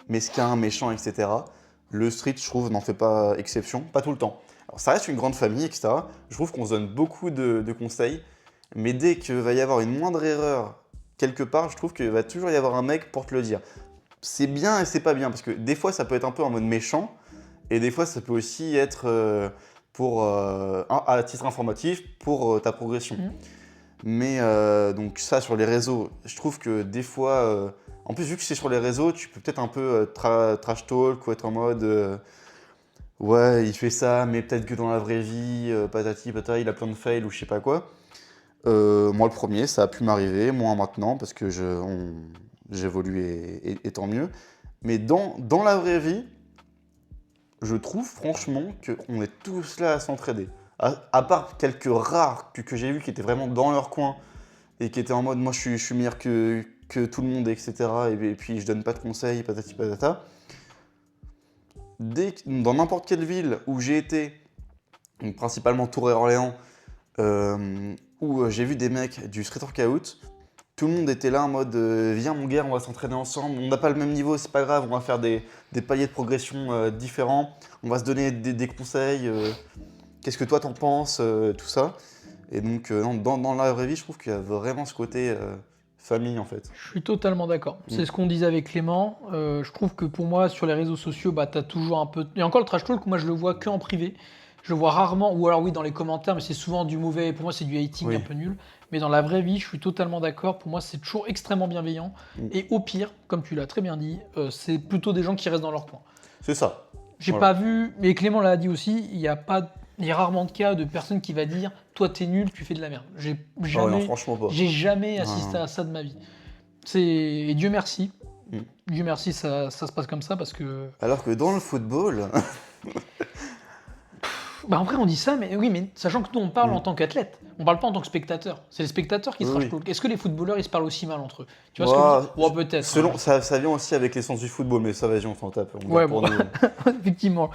mesquins, méchants, etc. Le street, je trouve, n'en fait pas exception, pas tout le temps. Alors, ça reste une grande famille, etc. Je trouve qu'on se donne beaucoup de conseils, mais dès qu'il va y avoir une moindre erreur quelque part, je trouve qu'il va toujours y avoir un mec pour te le dire. C'est bien et c'est pas bien, parce que des fois, ça peut être un peu en mode méchant, et des fois, ça peut aussi être à titre informatif pour ta progression. Mhm. Mais donc ça sur les réseaux, je trouve que des fois, en plus vu que c'est sur les réseaux, tu peux peut-être un peu trash talk ou être en mode ouais il fait ça, mais peut-être que dans la vraie vie, patati patata, il a plein de fails ou je sais pas quoi. Moi le premier, ça a pu m'arriver, moins maintenant parce que j'évolue et tant mieux. Mais dans la vraie vie, je trouve franchement qu'on est tous là à s'entraider. À part quelques rares que j'ai vus qui étaient vraiment dans leur coin et qui étaient en mode moi je suis meilleur que tout le monde, etc. Et puis je donne pas de conseils, patati patata. Dans n'importe quelle ville où j'ai été, donc principalement Tours et Orléans, où j'ai vu des mecs du street workout, tout le monde était là en mode viens mon gars, on va s'entraîner ensemble, on n'a pas le même niveau, c'est pas grave, on va faire des paliers de progression différents, on va se donner des conseils, qu'est-ce que toi t'en penses, tout ça. Et donc non, dans la vraie vie, je trouve qu'il y a vraiment ce côté famille en fait. Je suis totalement d'accord. C'est ce qu'on disait avec Clément. Je trouve que pour moi, sur les réseaux sociaux, bah, tu as toujours un peu. Et encore le trash talk, moi je le vois que en privé. Je le vois rarement, ou alors oui, dans les commentaires, mais c'est souvent du mauvais. Pour moi, c'est du hating Oui. un peu nul. Mais dans la vraie vie, je suis totalement d'accord. Pour moi, c'est toujours extrêmement bienveillant. Et au pire, comme tu l'as très bien dit, c'est plutôt des gens qui restent dans leur coin. C'est ça. J'ai Voilà. pas vu, mais Clément l'a dit aussi, il y a rarement de cas de personnes qui va dire toi t'es nul, tu fais de la merde. Oh non, franchement pas. J'ai jamais Non, assisté non. à ça de ma vie. Et Dieu merci. Mm. Dieu merci, ça se passe comme ça parce que. Alors que dans le football, Bah en vrai on dit ça, mais oui, mais sachant que nous on parle Mm. en tant qu'athlète, on parle pas en tant que spectateur. C'est les spectateurs qui se Oui, trash talk. Est-ce que les footballeurs ils se parlent aussi mal entre eux? Tu vois Bah, ce que je veux dire? Peut-être. selon, hein. ça vient aussi avec l'essence du football, mais ça vas-y, on s'en tape. On Ouais, garde pour bon. nous. Effectivement.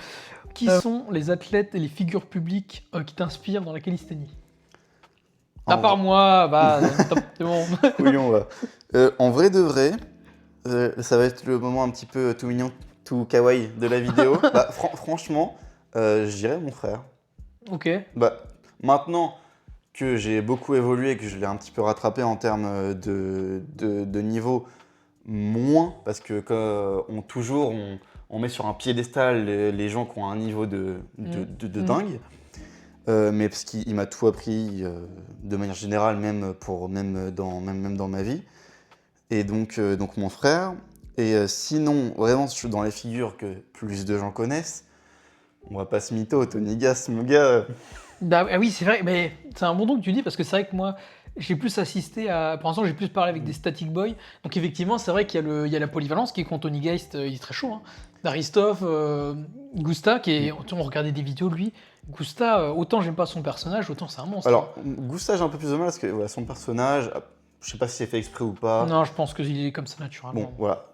Qui sont les athlètes et les figures publiques qui t'inspirent dans la calisthénie? À En part moi, bah, stop, c'est bon. Oui, on va. En vrai de vrai, ça va être le moment un petit peu tout mignon, tout kawaii de la vidéo. Bah, franchement, je dirais mon frère. Ok. Bah, maintenant que j'ai beaucoup évolué, que je l'ai un petit peu rattrapé en termes de niveau, moins, parce que on met sur un piédestal les gens qui ont un niveau de dingue. Mais parce qu'il m'a tout appris de manière générale, même dans ma vie. Et donc mon frère. Et sinon, vraiment, je suis dans les figures que plus de gens connaissent. On va pas se mytho, Tony Gas, mon gars. Bah, ah oui, c'est vrai, mais c'est un bon don que tu dis parce que c'est vrai que moi, j'ai plus assisté à. Pour l'instant, j'ai plus parlé avec des Static Boys. Donc, effectivement, c'est vrai qu'il y a la polyvalence qui est contre Tony Geist, il est très chaud. Hein. Aristoff, Gusta, on regardait des vidéos de lui. Gusta, autant j'aime pas son personnage, autant c'est un monstre. Alors, Gousta, j'ai un peu plus de mal parce que voilà, son personnage, je sais pas si c'est fait exprès ou pas. Non, je pense qu'il est comme ça naturellement. Bon, voilà.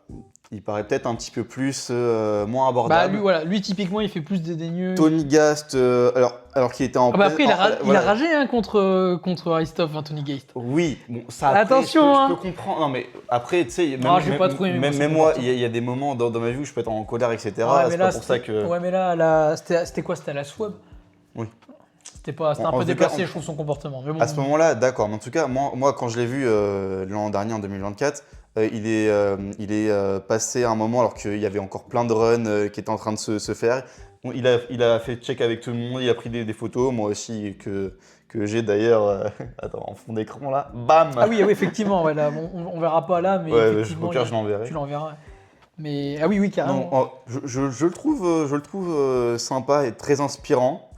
Il paraît peut-être un petit peu plus, moins Bah, abordable. lui, typiquement, il fait plus dédaigneux. Tony Gast, alors qu'il était en Ah bah après, il a voilà. ragé hein, contre Aristoff, hein, Tony Geist. Oui, bon, ça après, Attention, je peux comprendre. Non, mais après, tu sais, j'ai pas trop aimé, moi, son même moi, comportement. il y a des moments dans ma vie où je peux être en colère, etc. Ouais, mais c'est là, pas pour ça que. Ouais, mais là, c'était quoi? C'était à la swab? Oui. C'était un En peu tout cas, déplacé, je trouve, son comportement. Mais bon, À ce moment-là, d'accord. Mais en tout cas, moi quand je l'ai vu l'an dernier, en 2024, il est passé un moment alors qu'il y avait encore plein de runs qui étaient en train de se faire. Bon, il a fait check avec tout le monde, il a pris des photos, moi aussi, que j'ai d'ailleurs attends, en fond d'écran là. Bam. Ah oui, effectivement, ouais, là, bon, on verra pas là, mais Ouais, effectivement, au pire, je l'enverrai. tu l'enverras. Mais ah oui, carrément. Non, je le trouve sympa et très inspirant.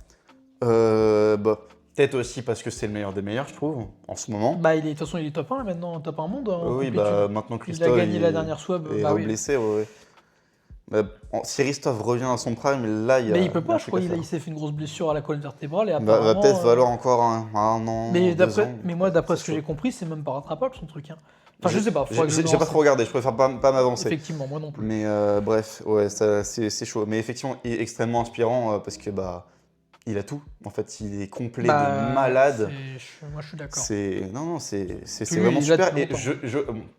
Bah, Peut-être aussi parce que c'est le meilleur des meilleurs, je trouve, en ce moment. Bah, de toute façon, il est top 1 là, maintenant, top 1 monde. En Oui, compétition. maintenant Il Christophe a gagné la dernière swab. est Bah oui. reblessé. Ouais. Si Christophe revient à son prime, là, il y a Mais il peut il y a pas, un je truc crois. à faire. Il s'est fait une grosse blessure à la colonne vertébrale et Va apparemment. peut-être valoir encore un an, Mais 2 ans. moi, d'après C'est ce que chaud. j'ai compris, c'est même pas rattrapable son truc. Hein. Enfin, je sais pas. Faudrait que je me J'ai pas trop renseigne. regardé, je préfère pas m'avancer. Effectivement, moi non plus. Mais bref, ouais, c'est chaud. Mais effectivement, il est extrêmement inspirant parce que il a tout. En fait, il est complet de malade. Moi, je suis d'accord. Non, c'est Puis lui, vraiment il est là super. Et depuis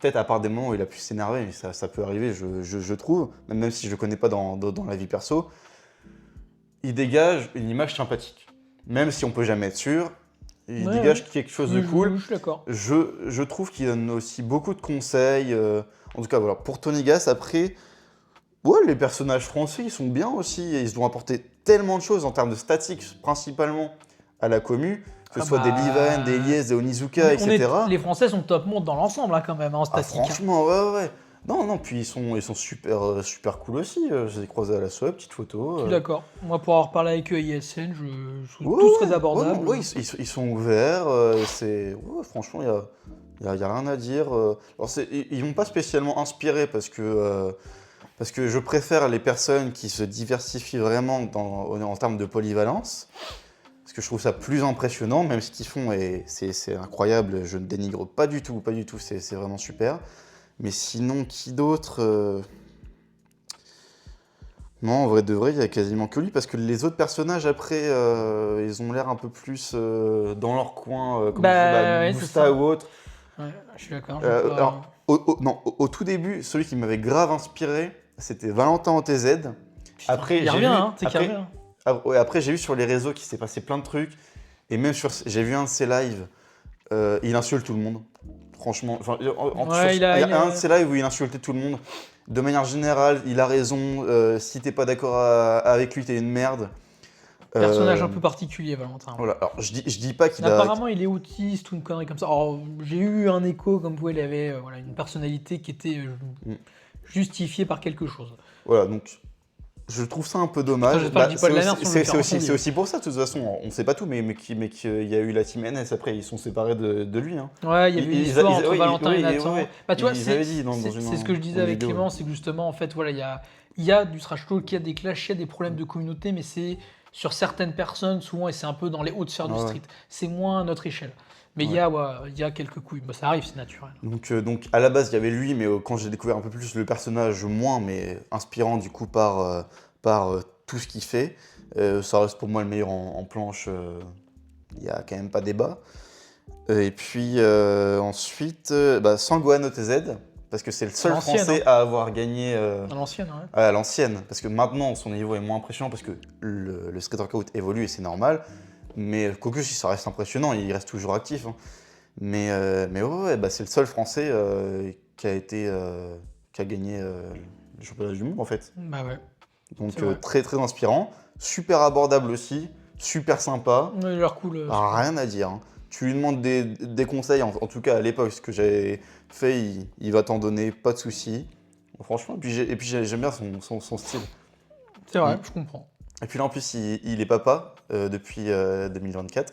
peut-être à part des moments où il a pu s'énerver, mais ça peut arriver, je trouve, même si je le connais pas dans la vie perso, il dégage une image sympathique. Même si on peut jamais être sûr, il dégage quelque chose de cool. Je suis d'accord. Je trouve qu'il donne aussi beaucoup de conseils. En tout cas, voilà, pour Tony Gass, après, ouais, les personnages français, ils sont bien aussi. Et ils ont apporté tellement de choses en termes de statistiques, principalement à la commu, que ce soit des Livan, des Lies, des Onizuka, etc. Les Français sont top monde dans l'ensemble, hein, quand même, en statistique. Franchement, ouais. Non, puis ils sont super cool aussi. Je les ai croisés à la SOE, petite photo. Je suis d'accord. Moi, pour avoir parlé avec eux à ISN, je trouve tous très abordables. Oui, ils sont ouverts. Franchement, il y a rien à dire. Alors, ils m'ont pas spécialement inspiré parce que je préfère les personnes qui se diversifient vraiment en termes de polyvalence. Parce que je trouve ça plus impressionnant, même ce qu'ils font, et c'est incroyable. Je ne dénigre pas du tout. C'est vraiment super. Mais sinon, qui d'autre Non, en vrai de vrai, il y a quasiment que lui, parce que les autres personnages, après, ils ont l'air un peu plus dans leur coin, comme Gusta ou autre. Ouais, je suis d'accord. Alors, au tout début, celui qui m'avait grave inspiré, c'était Valentin OTZ. Après, il revient, hein, c'est qu'il revient. Après, j'ai vu sur les réseaux qu'il s'est passé plein de trucs, et même j'ai vu un de ses lives, il insulte tout le monde. Franchement, il y a un de ses lives où il insultait tout le monde. De manière générale, il a raison. Si t'es pas d'accord avec lui, t'es une merde. Personnage un peu particulier, Valentin. Voilà. Alors, je dis pas qu'il Apparemment, il est autiste ou une connerie comme ça. Alors, j'ai eu un écho comme quoi il avait une personnalité qui était justifiée par quelque chose. Voilà, donc je trouve ça un peu dommage. C'est aussi pour ça, de toute façon, on sait pas tout, mais qu'il y a eu la team NS, après ils sont séparés de lui. Hein. Ouais, il y a eu une histoire entre Valentin et Nathan. Bah, tu vois, c'est ce que je disais avec Clément, c'est que justement, en fait, voilà, il y a du trash talk, il y a des clashs, il y a des problèmes de communauté, mais c'est sur certaines personnes, souvent, et c'est un peu dans les hautes sphères du street. C'est moins à notre échelle. Mais il y a quelques couilles. Bah, ça arrive, c'est naturel. Donc à la base, il y avait lui, mais quand j'ai découvert un peu plus le personnage, moins, mais inspirant du coup par tout ce qu'il fait, ça reste pour moi le meilleur en planche. Il n'y a quand même pas débat. Et puis ensuite, Sangwan OTZ, parce que c'est le seul Français à avoir gagné à l'ancienne. À l'ancienne, parce que maintenant son niveau est moins impressionnant parce que le street workout évolue et c'est normal. Mais quoique si ça reste impressionnant, il reste toujours actif. Hein. Mais c'est le seul Français qui a gagné le championnat du monde en fait. Bah ouais. Donc très très inspirant, super abordable aussi, super sympa. Il a l'air cool. Rien à dire. Hein. Tu lui demandes des conseils, en tout cas à l'époque, ce que j'avais fait, il va t'en donner, pas de soucis. Franchement, et puis j'aime bien son style. C'est vrai, je comprends. Et puis là en plus il est papa depuis 2024.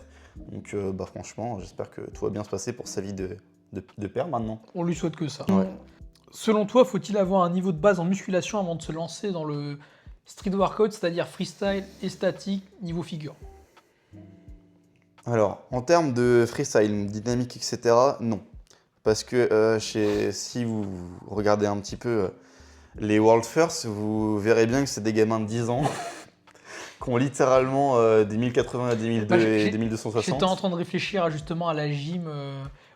Donc franchement, j'espère que tout va bien se passer pour sa vie de père maintenant. On lui souhaite que ça. Ouais. Selon toi, faut-il avoir un niveau de base en musculation avant de se lancer dans le street workout, c'est-à-dire freestyle et statique, niveau figure? Alors, en termes de freestyle, dynamique, etc., non. Parce que si vous regardez un petit peu les World First, vous verrez bien que c'est des gamins de 10 ans qui ont littéralement des 1080 à 2002 et des 1260. J'étais en train de réfléchir justement à la gym.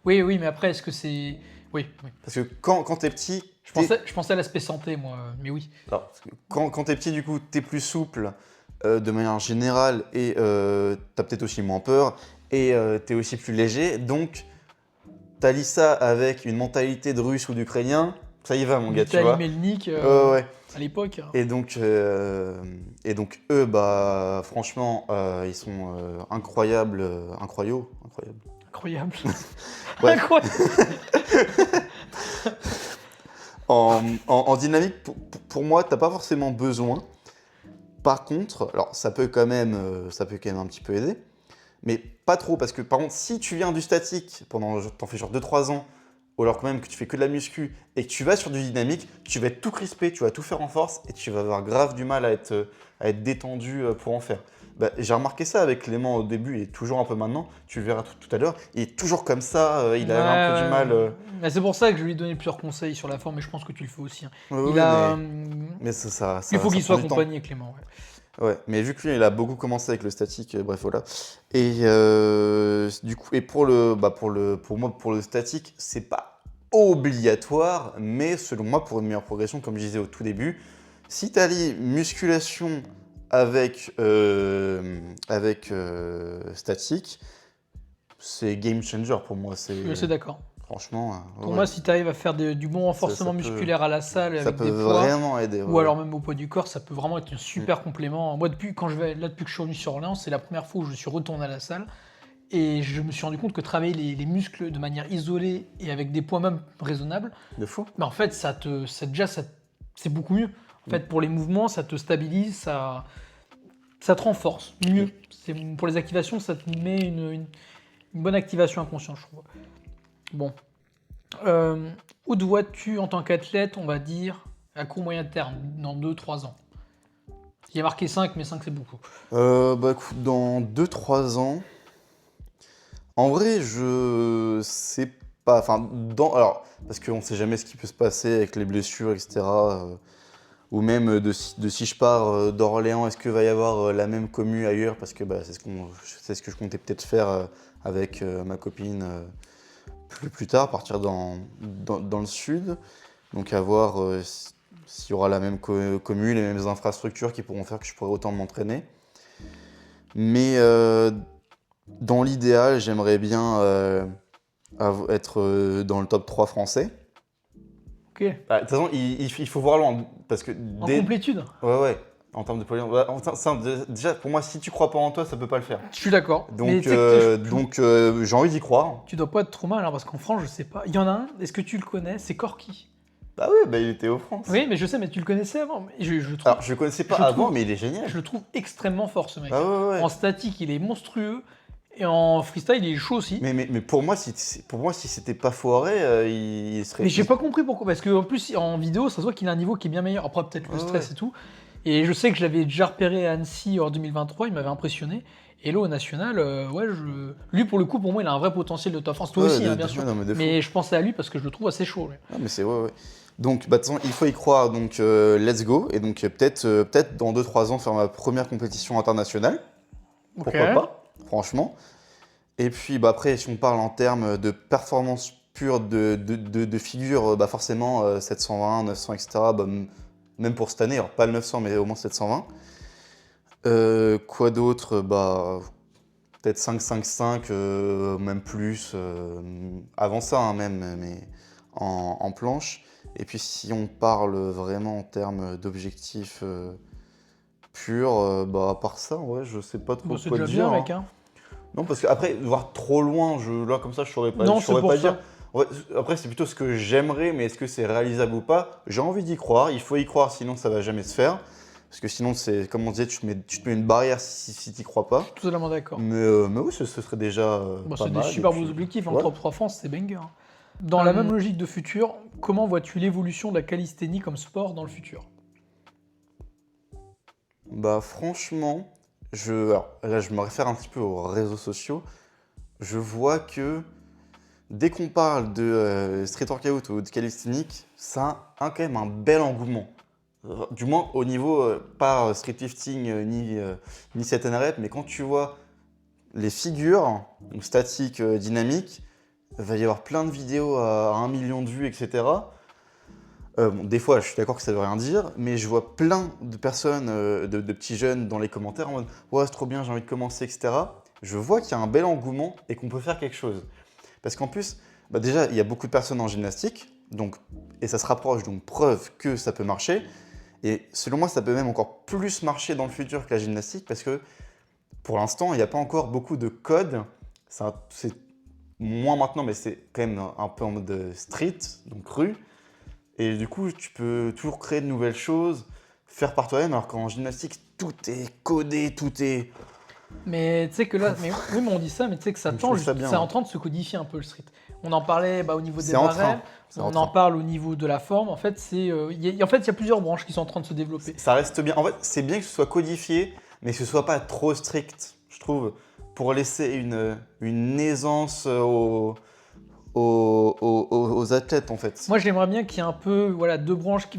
Oui, mais après, est-ce que c'est... Oui. Parce que quand t'es petit... Je pensais à l'aspect santé, moi, mais oui. Alors, quand t'es petit, du coup, t'es plus souple de manière générale et t'as peut-être aussi moins peur et t'es aussi plus léger. Donc, t'allies ça avec une mentalité de russe ou d'ukrainien, ça y va, mon gars, tu vois. Melnik, ouais. À l'époque. Et donc eux, franchement, ils sont incroyables. Incroyable. En dynamique, pour moi, t'as pas forcément besoin. Par contre, alors ça peut quand même un petit peu aider. mais pas trop, parce que par contre, si tu viens du statique t'en fais genre 2-3 ans, ou alors quand même que tu fais que de la muscu, et que tu vas sur du dynamique, tu vas être tout crispé, tu vas tout faire en force, et tu vas avoir grave du mal à être détendu pour en faire. Bah, j'ai remarqué ça avec Clément au début, et toujours un peu maintenant, tu le verras tout à l'heure, il est toujours comme ça, il a un peu du mal. Mais c'est pour ça que je lui ai donné plusieurs conseils sur la forme, et je pense que tu le fais aussi. Hein. Ouais, Il ouais, a, mais ça, il faut ça qu'il prend soit du temps. accompagné, Clément. Ouais. Ouais, mais vu que lui, il a beaucoup commencé avec le statique, bref, voilà. Et du coup, et pour moi, pour le statique, c'est pas obligatoire, mais selon moi, pour une meilleure progression, comme je disais au tout début, si tu allies musculation avec statique, c'est game changer pour moi. Je suis assez d'accord. Franchement, Pour ouais, moi, si tu arrives à faire du bon renforcement peut- musculaire à la salle ça avec peut des poids, vraiment aider. ou alors même au poids du corps, ça peut vraiment être un super complément. Moi, depuis que je suis revenu sur Orléans, c'est la première fois où je suis retourné à la salle. Et je me suis rendu compte que travailler les muscles de manière isolée et avec des poids même raisonnables, De fou. en fait, c'est beaucoup mieux. En fait, pour les mouvements, ça te stabilise, ça te renforce mieux. Pour les activations, ça te met une bonne activation inconsciente, je trouve. Bon. Où te vois-tu en tant qu'athlète, on va dire, à court moyen terme, dans 2-3 ans? Il y a marqué 5, mais 5 c'est beaucoup. Écoute, dans 2-3 ans, en vrai, je sais pas. Enfin, alors, parce qu'on sait jamais ce qui peut se passer avec les blessures, etc. Ou même de si je pars d'Orléans, est-ce qu'il va y avoir la même commu ailleurs? Parce que c'est ce que je comptais peut-être faire avec ma copine plus tard, partir dans le sud. Donc à voir s'il y aura la même commu, les mêmes infrastructures qui pourront faire que je pourrai autant m'entraîner. Mais dans l'idéal, j'aimerais bien être dans le top 3 français. Ok. Bah, de toute façon, il faut voir loin. Parce que En complétude? Ouais. En termes de polyvalence. Déjà, pour moi, si tu crois pas en toi, ça peut pas le faire. Je suis d'accord. Mais Donc, tu sais que j'ai envie d'y croire. tu dois pas être trop mal, hein, parce qu'en France, je sais pas. Il y en a un, est-ce que tu le connais? C'est Corky. Bah oui, bah il était au France. Oui, mais je sais, mais tu le connaissais avant. Mais je trouve, Alors, je le connaissais pas je avant, trouve- mais il est génial. je le trouve extrêmement fort, ce mec. Ah ouais. En statique, il est monstrueux. Et en freestyle, il est chaud aussi. Mais pour moi, si c'était pas foiré, il serait. Mais j'ai pas compris pourquoi. Parce qu'en plus, en vidéo, ça se voit qu'il a un niveau qui est bien meilleur. Après, peut-être le stress et tout. Et je sais que je l'avais déjà repéré à Annecy en 2023. Il m'avait impressionné. Et là, au national, lui, pour le coup, pour moi, il a un vrai potentiel de top France. Toi aussi, bien sûr. Non, mais je pensais à lui parce que je le trouve assez chaud. Lui. Ah, mais c'est ouais. Donc, bah, de toute façon, il faut y croire. Donc, let's go. Et donc, peut-être dans 2-3 ans, faire ma première compétition internationale. Pourquoi pas, franchement. Et puis, bah, après, si on parle en termes de performance pure de figure, bah, forcément, 720, 900, etc. Bah, même pour cette année, alors pas le 900, mais au moins 720. Quoi d'autre? Bah, peut-être 5-5-5, même plus. Avant ça, hein, même, mais en planche. Et puis, si on parle vraiment en termes d'objectifs purs, bah, à part ça, ouais, je sais pas trop Bon, c'est quoi déjà dire. bien, mec. Hein. Non, parce qu'après, voir trop loin, là, comme ça, je saurais pas, Non, je saurais c'est pour pas ça. dire. Ouais, après, c'est plutôt ce que j'aimerais, mais est-ce que c'est réalisable ou pas? J'ai envie d'y croire, il faut y croire, sinon ça va jamais se faire. Parce que sinon, c'est comme on disait, tu te mets une barrière si t'y crois pas. Totalement d'accord. Mais oui, ce serait déjà pas C'est mal. des super et beaux puis, objectifs. En ouais. top 3 France, c'est banger. Hein. Dans la même logique de futur, comment vois-tu l'évolution de la calisthénie comme sport dans le futur? Bah, franchement, alors, là, je me réfère un petit peu aux réseaux sociaux. Je vois que dès qu'on parle de street workout ou de calisthenics, ça a quand même un bel engouement. Du moins au niveau, pas street lifting ni 7 rep, mais quand tu vois les figures, donc statiques, dynamiques, il va y avoir plein de vidéos à 1 million de vues, etc. Des fois, je suis d'accord que ça veut rien dire, mais je vois plein de personnes, de petits jeunes dans les commentaires en mode « Ouais, c'est trop bien, j'ai envie de commencer, etc. » Je vois qu'il y a un bel engouement et qu'on peut faire quelque chose. Parce qu'en plus, bah déjà, il y a beaucoup de personnes en gymnastique, et ça se rapproche, donc preuve que ça peut marcher. Et selon moi, ça peut même encore plus marcher dans le futur que la gymnastique, parce que pour l'instant, il n'y a pas encore beaucoup de codes. C'est moins maintenant, mais c'est quand même un peu en mode street, donc rue. Et du coup, tu peux toujours créer de nouvelles choses, faire par toi-même, alors qu'en gymnastique, tout est codé, tout est Mais tu sais que là, oui, mais on dit ça, mais tu sais que ça Je tend, trouve ça bien, c'est hein. en train de se codifier un peu le street. On en parlait au niveau des C'est en train. barèmes, C'est en on train. en parle au niveau de la forme. En fait, il y a plusieurs branches qui sont en train de se développer. Ça reste bien. En fait, c'est bien que ce soit codifié, mais que ce soit pas trop strict, je trouve, pour laisser une aisance aux athlètes, en fait. Moi, j'aimerais bien qu'il y ait un peu,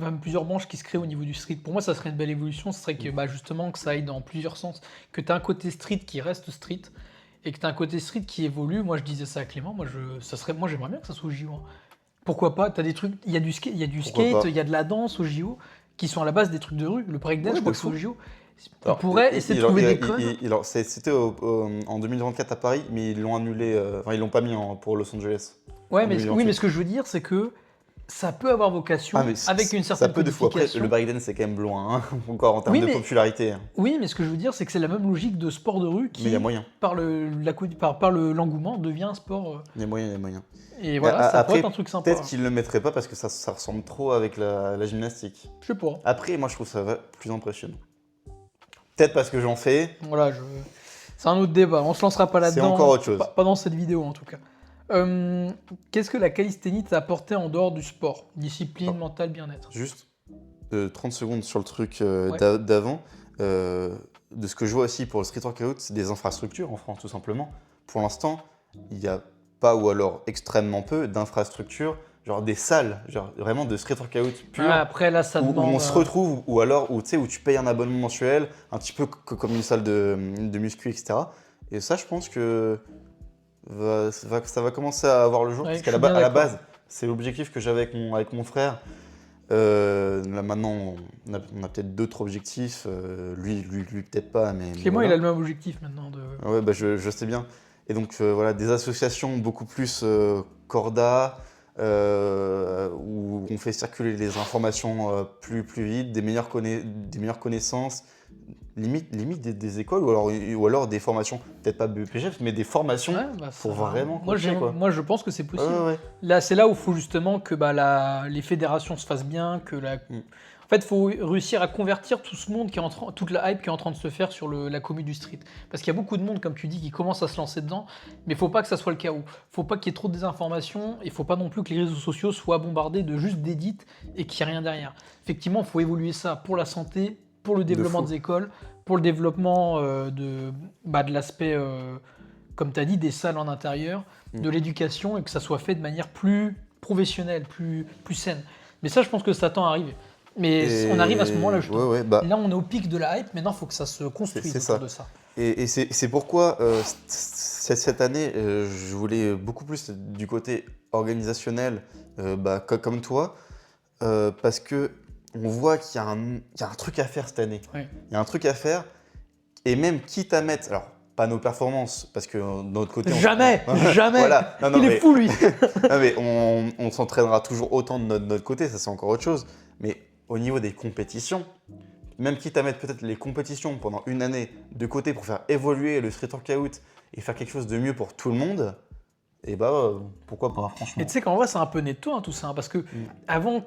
même plusieurs branches qui se créent au niveau du street. Pour moi, ça serait une belle évolution. Ce serait que, justement, que ça aille dans plusieurs sens. Que tu as un côté street qui reste street et que tu as un côté street qui évolue. Moi, je disais ça à Clément. Moi, j'aimerais bien que ça soit au JO. Hein. Pourquoi pas? T'as des trucs, il y a du skate, il y a de la danse au JO qui sont à la base des trucs de rue. Le breakdance, je crois que c'est au JO. On pourrait essayer de trouver des codes. C'était en 2024 à Paris, mais ils l'ont annulé. Enfin, ils l'ont pas mis pour Los Angeles. Ouais, mais ce que je veux dire, c'est que ça peut avoir vocation avec une certaine codification. Après, le breakdance, c'est quand même loin, hein, encore en termes de popularité. Oui, mais ce que je veux dire, c'est que c'est la même logique de sport de rue qui, mais il y a moyen. par l'engouement, devient un sport. Il y a moyen. Et voilà, ça pourrait être un truc sympa. Peut-être qu'ils ne le mettraient pas parce que ça ressemble trop avec la gymnastique. Je sais pas. Après, moi, je trouve ça plus impressionnant. Peut-être parce que j'en fais. Voilà, c'est un autre débat. On se lancera pas là-dedans. C'est encore autre chose. Pas dans cette vidéo, en tout cas. Qu'est-ce que la calisthénie t'a apporté en dehors du sport? Discipline, mental, bien-être. Juste 30 secondes sur le truc d'avant. De ce que je vois aussi pour le street workout, c'est des infrastructures en France, tout simplement. Pour l'instant, il n'y a pas, ou alors extrêmement peu, d'infrastructures, genre des salles, genre vraiment de street workout pur. Après, là, ça demande. Où on se retrouve, ou alors où tu payes un abonnement mensuel, un petit peu comme une salle de muscu, etc. Et ça, je pense que ça va commencer à avoir le jour, parce qu'à la base, c'est l'objectif que j'avais avec mon frère. Là maintenant, on a peut-être d'autres objectifs. Lui peut-être pas, mais Clément, voilà. il a le même objectif maintenant. Ouais, je sais bien. Et donc voilà, des associations beaucoup plus corda, où on fait circuler les informations plus vite, des meilleures connaissances, limite des écoles ou alors des formations, peut-être pas BPGF, mais des formations pour vraiment coacher, quoi. Moi, je pense que c'est possible. Ouais. Là, c'est là où il faut justement que les fédérations se fassent bien, que En fait, il faut réussir à convertir tout ce monde toute la hype qui est en train de se faire sur la commu du street. Parce qu'il y a beaucoup de monde, comme tu dis, qui commence à se lancer dedans, mais il ne faut pas que ça soit le chaos. Il ne faut pas qu'il y ait trop de désinformation, et il ne faut pas non plus que les réseaux sociaux soient bombardés de juste d'édits et qu'il n'y ait rien derrière. Effectivement, il faut évoluer ça pour la santé, pour le développement des écoles, pour le développement de l'aspect, comme tu as dit, des salles en intérieur, de l'éducation, et que ça soit fait de manière plus professionnelle, plus saine. Mais ça, je pense que ça tend à arriver. Mais on arrive à ce moment-là, je trouve. Là, on est au pic de la hype, maintenant, il faut que ça se construise autour de ça. Et c'est pourquoi, cette année, je voulais beaucoup plus du côté organisationnel, comme toi, parce que on voit qu'il y a un truc à faire cette année. Oui. Il y a un truc à faire, et même quitte à mettre, alors pas nos performances, parce que de notre côté... Jamais. Voilà. Il est fou, lui. Non, mais on s'entraînera toujours autant de notre côté, ça c'est encore autre chose. Mais au niveau des compétitions, même quitte à mettre peut-être les compétitions pendant une année de côté pour faire évoluer le street workout et faire quelque chose de mieux pour tout le monde, et pourquoi pas, franchement. Et tu sais qu'en vrai, c'est un peu netto, hein, tout ça, hein, parce que avant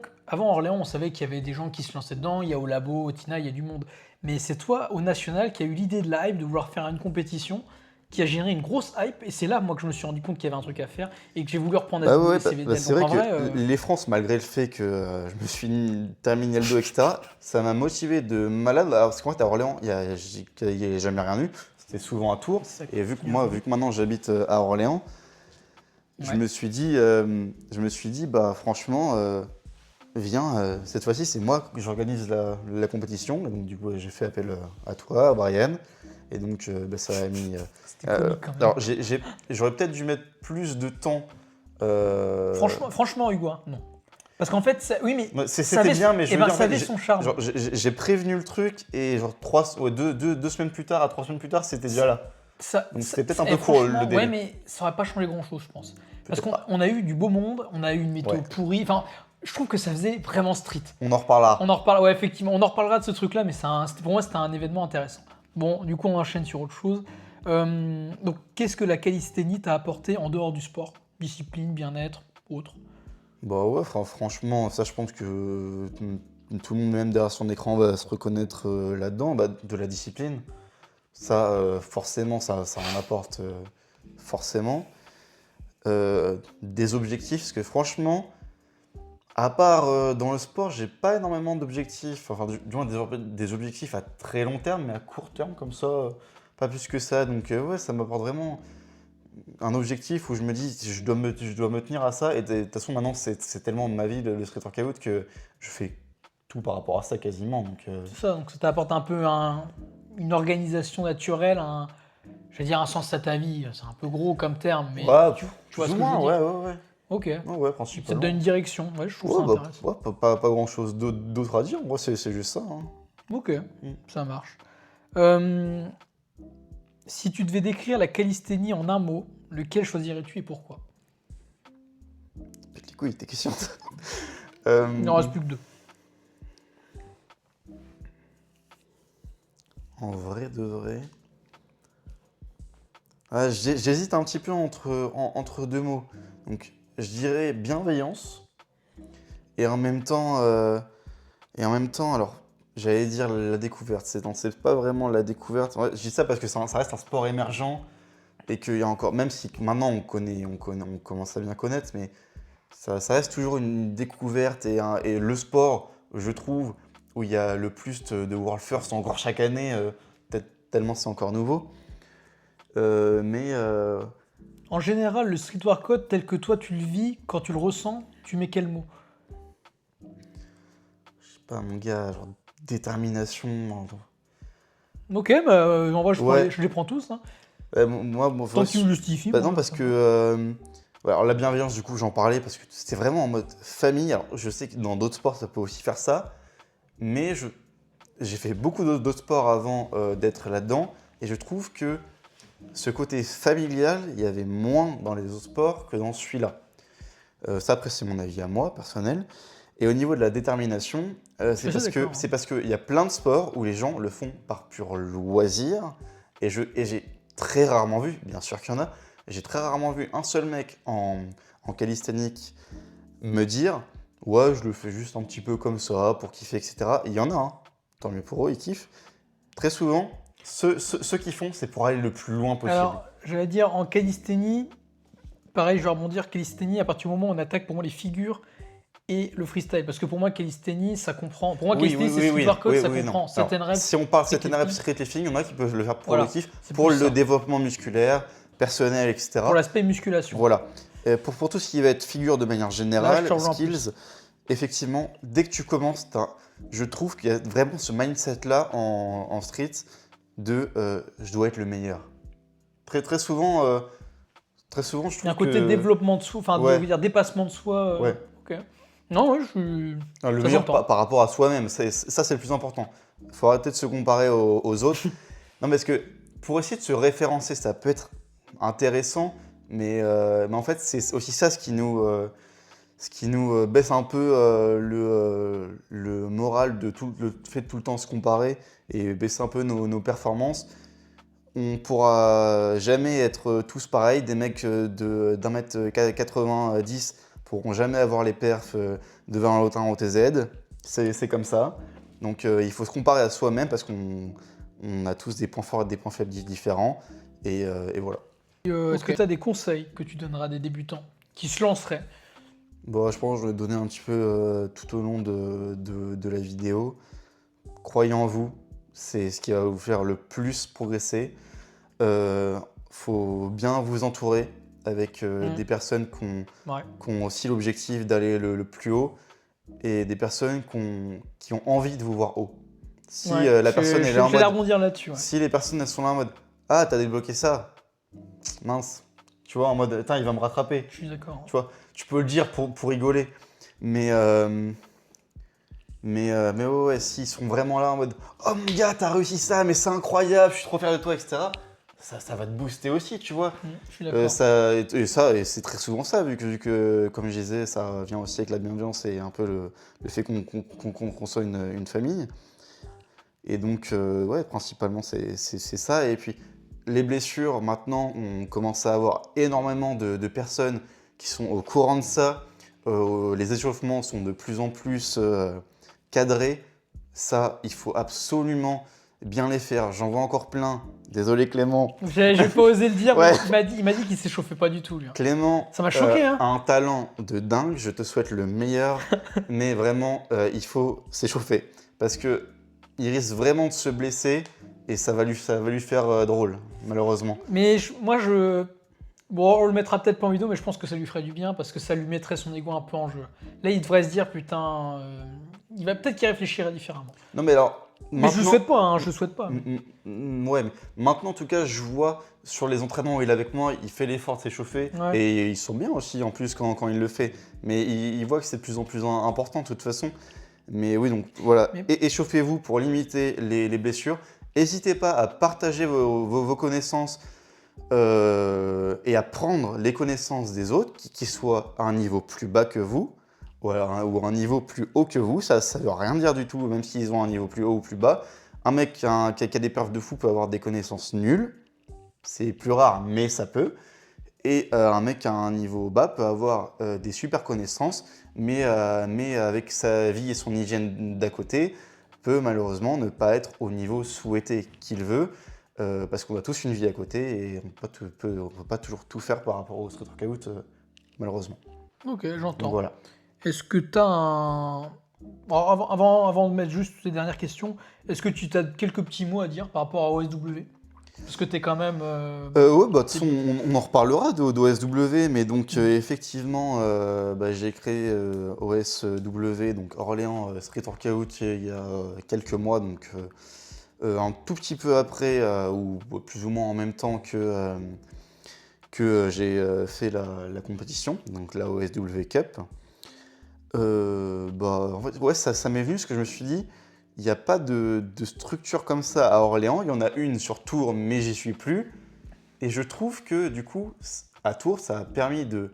Orléans, on savait qu'il y avait des gens qui se lançaient dedans, il y a au Labo, au Tina, il y a du monde. Mais c'est toi, au National, qui a eu l'idée de la hype, de vouloir faire une compétition, qui a généré une grosse hype, et c'est là, moi, que je me suis rendu compte qu'il y avait un truc à faire, et que j'ai voulu reprendre c'est vrai que les France, malgré le fait que je me suis terminé le dos, etc., ça m'a motivé de malade, parce qu'en fait, à Orléans, il n'y a jamais rien eu, c'était souvent à Tours, et vu que maintenant j'habite à Orléans, je me suis dit, franchement, viens, cette fois-ci, c'est moi que j'organise la compétition. Et donc, du coup, j'ai fait appel à toi, à Brian. Et donc, ça a mis. C'était comique quand même. Alors, j'aurais peut-être dû mettre plus de temps. Franchement, Hugo, hein, non. Parce qu'en fait, c'était bien, mais je veux dire, ça avait son charme. J'ai prévenu le truc et genre 2 semaines plus tard, à 3 semaines plus tard, c'était déjà là. Donc, c'était peut-être un peu court le délai. Ouais, mais ça n'aurait pas changé grand-chose, je pense. Parce qu'on a eu du beau monde, on a eu une météo pourrie. Enfin, je trouve que ça faisait vraiment street. On en reparlera. Ouais, effectivement, on en reparlera de ce truc-là, mais pour moi, c'était un événement intéressant. Bon, du coup, on enchaîne sur autre chose. Donc, qu'est-ce que la calisthénie t'a apporté en dehors du sport? Discipline, bien-être, autre? Franchement, ça, je pense que tout le monde, même derrière son écran, va se reconnaître là-dedans, de la discipline. Ça, forcément, ça en apporte forcément. Des objectifs, parce que franchement, à part dans le sport, j'ai pas énormément d'objectifs, enfin du moins des objectifs à très long terme, mais à court terme comme ça, pas plus que ça. Donc ouais, ça m'apporte vraiment un objectif où je me dis je dois me tenir à ça. Et de toute façon maintenant c'est tellement ma vie le street workout que je fais tout par rapport à ça quasiment. Donc C'est ça, donc ça t'apporte un peu une organisation naturelle, je vais dire un sens à ta vie. C'est un peu gros comme terme, mais ouais, tu vois plus ce ou que je veux moins, dire. ouais. Ok. Ouais, Ça te principalement. donne une direction. Ouais, je trouve Ouais, ça bah, intéressant. ouais, pas grand chose d'autre à dire. Moi, c'est juste ça, hein. Ok, Mm. ça marche. Euh, Si tu devais décrire la calisthénie en un mot, lequel choisirais-tu et pourquoi? Pète les couilles, tes questions. Il n'en reste plus que deux. En vrai de vrai. Ah, j'hésite un petit peu entre deux mots. Donc, je dirais bienveillance et en même temps, alors, j'allais dire la découverte. C'est pas vraiment la découverte. Ouais, je dis ça parce que ça reste un sport émergent et qu'il y a encore, même si maintenant on commence à bien connaître, mais ça reste toujours une découverte et le sport, je trouve, où il y a le plus de World First encore chaque année, peut-être tellement c'est encore nouveau. Mais En général, le street workout tel que toi tu le vis, quand tu le ressens, tu mets quel mot? je sais pas, mon gars, genre détermination. Ok, bah, en vrai, Ouais, je les prends tous, hein. moi, Tant que tu me justifies, bah non, moi, parce ça que me va. ouais, alors la bienveillance, du coup, j'en parlais parce que c'était vraiment en mode famille. Alors, je sais que dans d'autres sports, ça peut aussi faire ça, mais j'ai fait beaucoup d'autres sports avant d'être là-dedans, et je trouve que ce côté familial, il y avait moins dans les autres sports que dans celui-là. Ça, après, c'est mon avis à moi, personnel. Et au niveau de la détermination, Je suis assez d'accord, hein. c'est parce qu'il y a plein de sports où les gens le font par pur loisir. Et j'ai très rarement vu, bien sûr qu'il y en a, j'ai très rarement vu un seul mec en calisthénique me dire ouais, je le fais juste un petit peu comme ça pour kiffer, etc. Il y en a, hein. Tant mieux pour eux, ils kiffent. Très souvent, ceux qui font, c'est pour aller le plus loin possible. Alors, j'allais dire en calisthénie, pareil, je vais rebondir, calisthénie, à partir du moment où on attaque pour moi les figures et le freestyle. Parce que pour moi, calisthénie, ça comprend. Pour moi, calisthénie, c'est street workout, ça Oui, non. comprend Alors, certaines reps, si on parle street certaines reps lifting. street lifting, il y en a qui peuvent le faire pour le Voilà, kiff, c'est pour plus le ça. développement musculaire, personnel, Pour etc. l'aspect musculation. Voilà. Pour tout ce qui va être figure de manière Là, je te générale, rejoins skills, effectivement, dès que tu commences, je trouve qu'il y a vraiment ce mindset-là en street de je dois être le meilleur. Très souvent, je Il y a un trouve côté que. développement de soi, enfin, Ouais, dire dépassement de soi. ouais. Ok. Non, ouais, je suis. Non, le Ça meilleur s'entend. par rapport à soi-même, ça c'est le plus important. Il faut arrêter de se comparer aux autres. Non, parce que pour essayer de se référencer, ça peut être intéressant, mais en fait c'est aussi ça ce qui nous baisse un peu le moral le fait de tout le temps se comparer et baisser un peu nos performances. On pourra jamais être tous pareils, des mecs d'un mètre 90 pourront jamais avoir les perfs de Valentin au TZ, c'est comme ça. Donc il faut se comparer à soi-même parce qu'on a tous des points forts et des points faibles différents, et voilà. Est-ce que tu as des conseils que tu donneras à des débutants qui se lanceraient? Bon, je pense que je vais donner un petit peu tout au long de la vidéo. Croyez en vous, c'est ce qui va vous faire le plus progresser. Faut bien vous entourer avec des personnes Ouais. qui ont aussi l'objectif d'aller le plus haut et des personnes qui ont envie de vous voir haut. Si Ouais, la personne est là en je vais la mode. rebondir là-dessus. Ouais. Si les personnes elles sont là en mode ah, t'as débloqué ça, mince. Tu vois, en mode attends, il va me rattraper. Je suis d'accord. Tu vois, tu peux le dire pour rigoler. Mais, mais ouais, s'ils sont vraiment là en mode oh mon gars, t'as réussi ça, mais c'est incroyable, je suis trop fier de toi, etc. Ça va te booster aussi, tu vois. Je suis d'accord. Et c'est très souvent ça, vu que, comme je disais, ça vient aussi avec la bienveillance et un peu le fait qu'on soit une famille. Et donc, ouais, principalement, c'est ça. Et puis, les blessures, maintenant, on commence à avoir énormément de personnes qui sont au courant de ça. Les échauffements sont de plus en plus cadrés. Ça, il faut absolument bien les faire. J'en vois encore plein Désolé Clément. J'ai pas osé le dire, Ouais. mais il m'a dit qu'il s'échauffait pas du tout, lui. Clément Ça m'a choqué, hein. a un talent de dingue, je te souhaite le meilleur, mais vraiment, il faut s'échauffer. Parce que il risque vraiment de se blesser et ça va lui faire drôle, malheureusement. Mais bon, on le mettra peut-être pas en vidéo, mais je pense que ça lui ferait du bien parce que ça lui mettrait son ego un peu en jeu. Là, il devrait se dire, putain, il va peut-être qu'il réfléchirait différemment. Non mais alors, Mais je le maintenant... souhaite pas, hein, je le souhaite pas. Ouais, mais maintenant en tout cas, je vois sur les entraînements où il est avec moi, il fait l'effort de s'échauffer Ouais. et ils sont bien aussi en plus quand il le fait. Mais il voit que c'est de plus en plus important de toute façon. Mais oui, donc voilà, Mais- échauffez-vous pour limiter les blessures. N'hésitez pas à partager vos connaissances et à prendre les connaissances des autres, qui soient à un niveau plus bas que vous ou à un niveau plus haut que vous. Ça ne veut rien dire du tout, même s'ils ont un niveau plus haut ou plus bas. Un mec qui a des perfs de fou peut avoir des connaissances nulles. C'est plus rare, mais ça peut. Et un mec à un niveau bas peut avoir des super connaissances, mais avec sa vie et son hygiène d'à côté, peut malheureusement ne pas être au niveau souhaité qu'il veut, parce qu'on a tous une vie à côté et on ne peut pas toujours tout faire par rapport au street workout, malheureusement. Ok, Donc j'entends. voilà. Est-ce que tu as un... Alors, avant de mettre juste les dernières questions, est-ce que tu as quelques petits mots à dire par rapport à OSW? Parce que tu es quand même... Ouais, bah, de toute façon, on en reparlera d'OSW, mais donc effectivement, j'ai créé OSW, donc Orléans Street Workout, il y a quelques mois, donc un tout petit peu après, ou plus ou moins en même temps que j'ai fait la compétition, donc la OSW Cup. En fait, ouais, ça m'est venu parce que je me suis dit, il n'y a pas de structure comme ça à Orléans. Il y en a une sur Tours, mais j'y suis plus. Et je trouve que du coup, à Tours, ça a permis de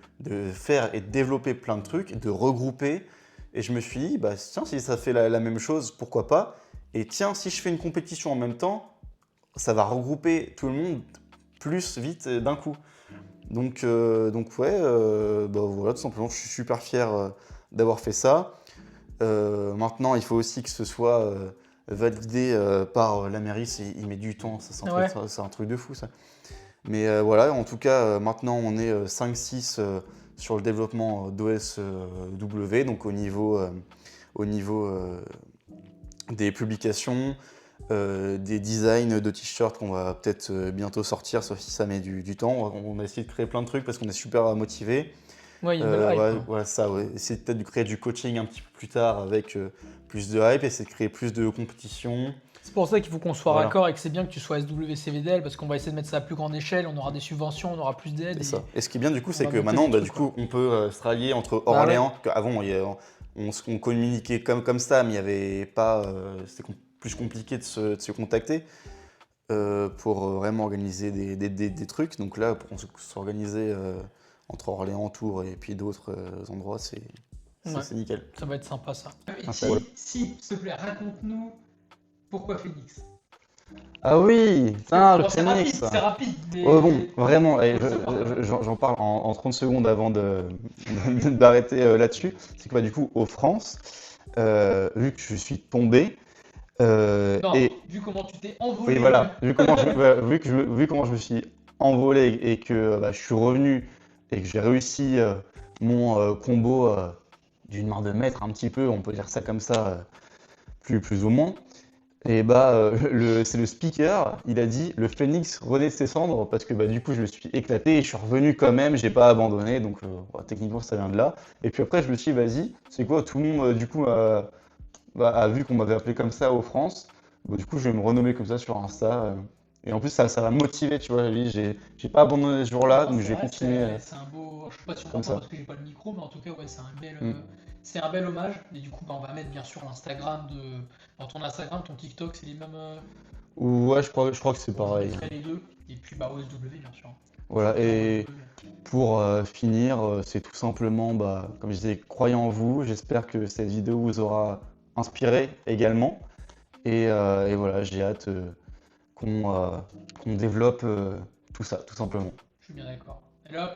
faire et de développer plein de trucs, de regrouper. Et je me suis dit, bah, tiens, si ça fait la même chose, pourquoi pas? Et tiens, si je fais une compétition en même temps, ça va regrouper tout le monde plus vite d'un coup. Donc ouais, voilà, tout simplement, je suis super fier d'avoir fait ça. Maintenant, il faut aussi que ce soit validé par la mairie. Il met du temps, ça, c'est un truc de fou, ça. Mais voilà, en tout cas, maintenant, on est 5-6 sur le développement d'OSW, donc au niveau des publications, des designs de t-shirts qu'on va peut-être bientôt sortir, sauf si ça met du temps. On a essayé de créer plein de trucs parce qu'on est super motivés. Ouais, il y a une belle hype, Ouais, hein. voilà, ça, ouais. Essayer peut-être de créer du coaching un petit peu plus tard avec plus de hype, essayer de créer plus de compétitions. C'est pour ça qu'il faut qu'on soit Voilà. raccord et que c'est bien que tu sois SWCVDL parce qu'on va essayer de mettre ça à plus grande échelle, on aura des subventions, on aura plus d'aide. C'est ça. Et ce qui est bien du coup, on c'est va que monter maintenant, des trucs, du coup, on peut se rallier entre Bah Orléans. Avant, on communiquait comme ça, mais il n'y avait pas. C'était plus compliqué de se contacter pour vraiment organiser des trucs. Donc là, pour s'organiser entre Orléans, Tours et puis d'autres endroits, c'est nickel. Ça va être sympa ça. Voilà. S'il te plaît, raconte-nous pourquoi Phoenix. Ah oui, putain, le Bon, Phoenix. c'est rapide. Mais... Oh bon, vraiment, j'en parle en 30 secondes avant d'arrêter là-dessus. C'est que du coup, aux France, vu que je suis tombé, Non, et vu comment tu t'es envolé. oui, voilà, vu comment je me suis envolé et que je suis revenu et que j'ai réussi mon combo d'une main de maître un petit peu, on peut dire ça comme ça, plus ou moins. Et c'est le speaker, il a dit le phénix renaît de ses cendres parce que du coup je me suis éclaté et je suis revenu quand même, j'ai pas abandonné, donc techniquement ça vient de là. Et puis après je me suis dit vas-y, c'est quoi, tout le monde du coup a vu qu'on m'avait appelé comme ça aux France, du coup je vais me renommer comme ça sur Insta. Et en plus ça va me motiver, tu vois, j'ai pas abandonné ce jour-là, donc je vais continuer C'est un beau. Je sais pas si on comme entend ça. parce que j'ai pas le micro, mais en tout cas, ouais, Mm. c'est un bel hommage. Et du coup, on va mettre bien sûr l'Instagram dans ton Instagram, ton TikTok, c'est les mêmes. Ouais, je crois que c'est Je pareil. mettrai les deux. Et puis, OSW, bien sûr. Voilà, et pour finir, c'est tout simplement, comme je disais, croyez en vous. J'espère que cette vidéo vous aura inspiré également. Et voilà, j'ai hâte qu'on développe tout ça, tout simplement. Je suis bien d'accord. Et là,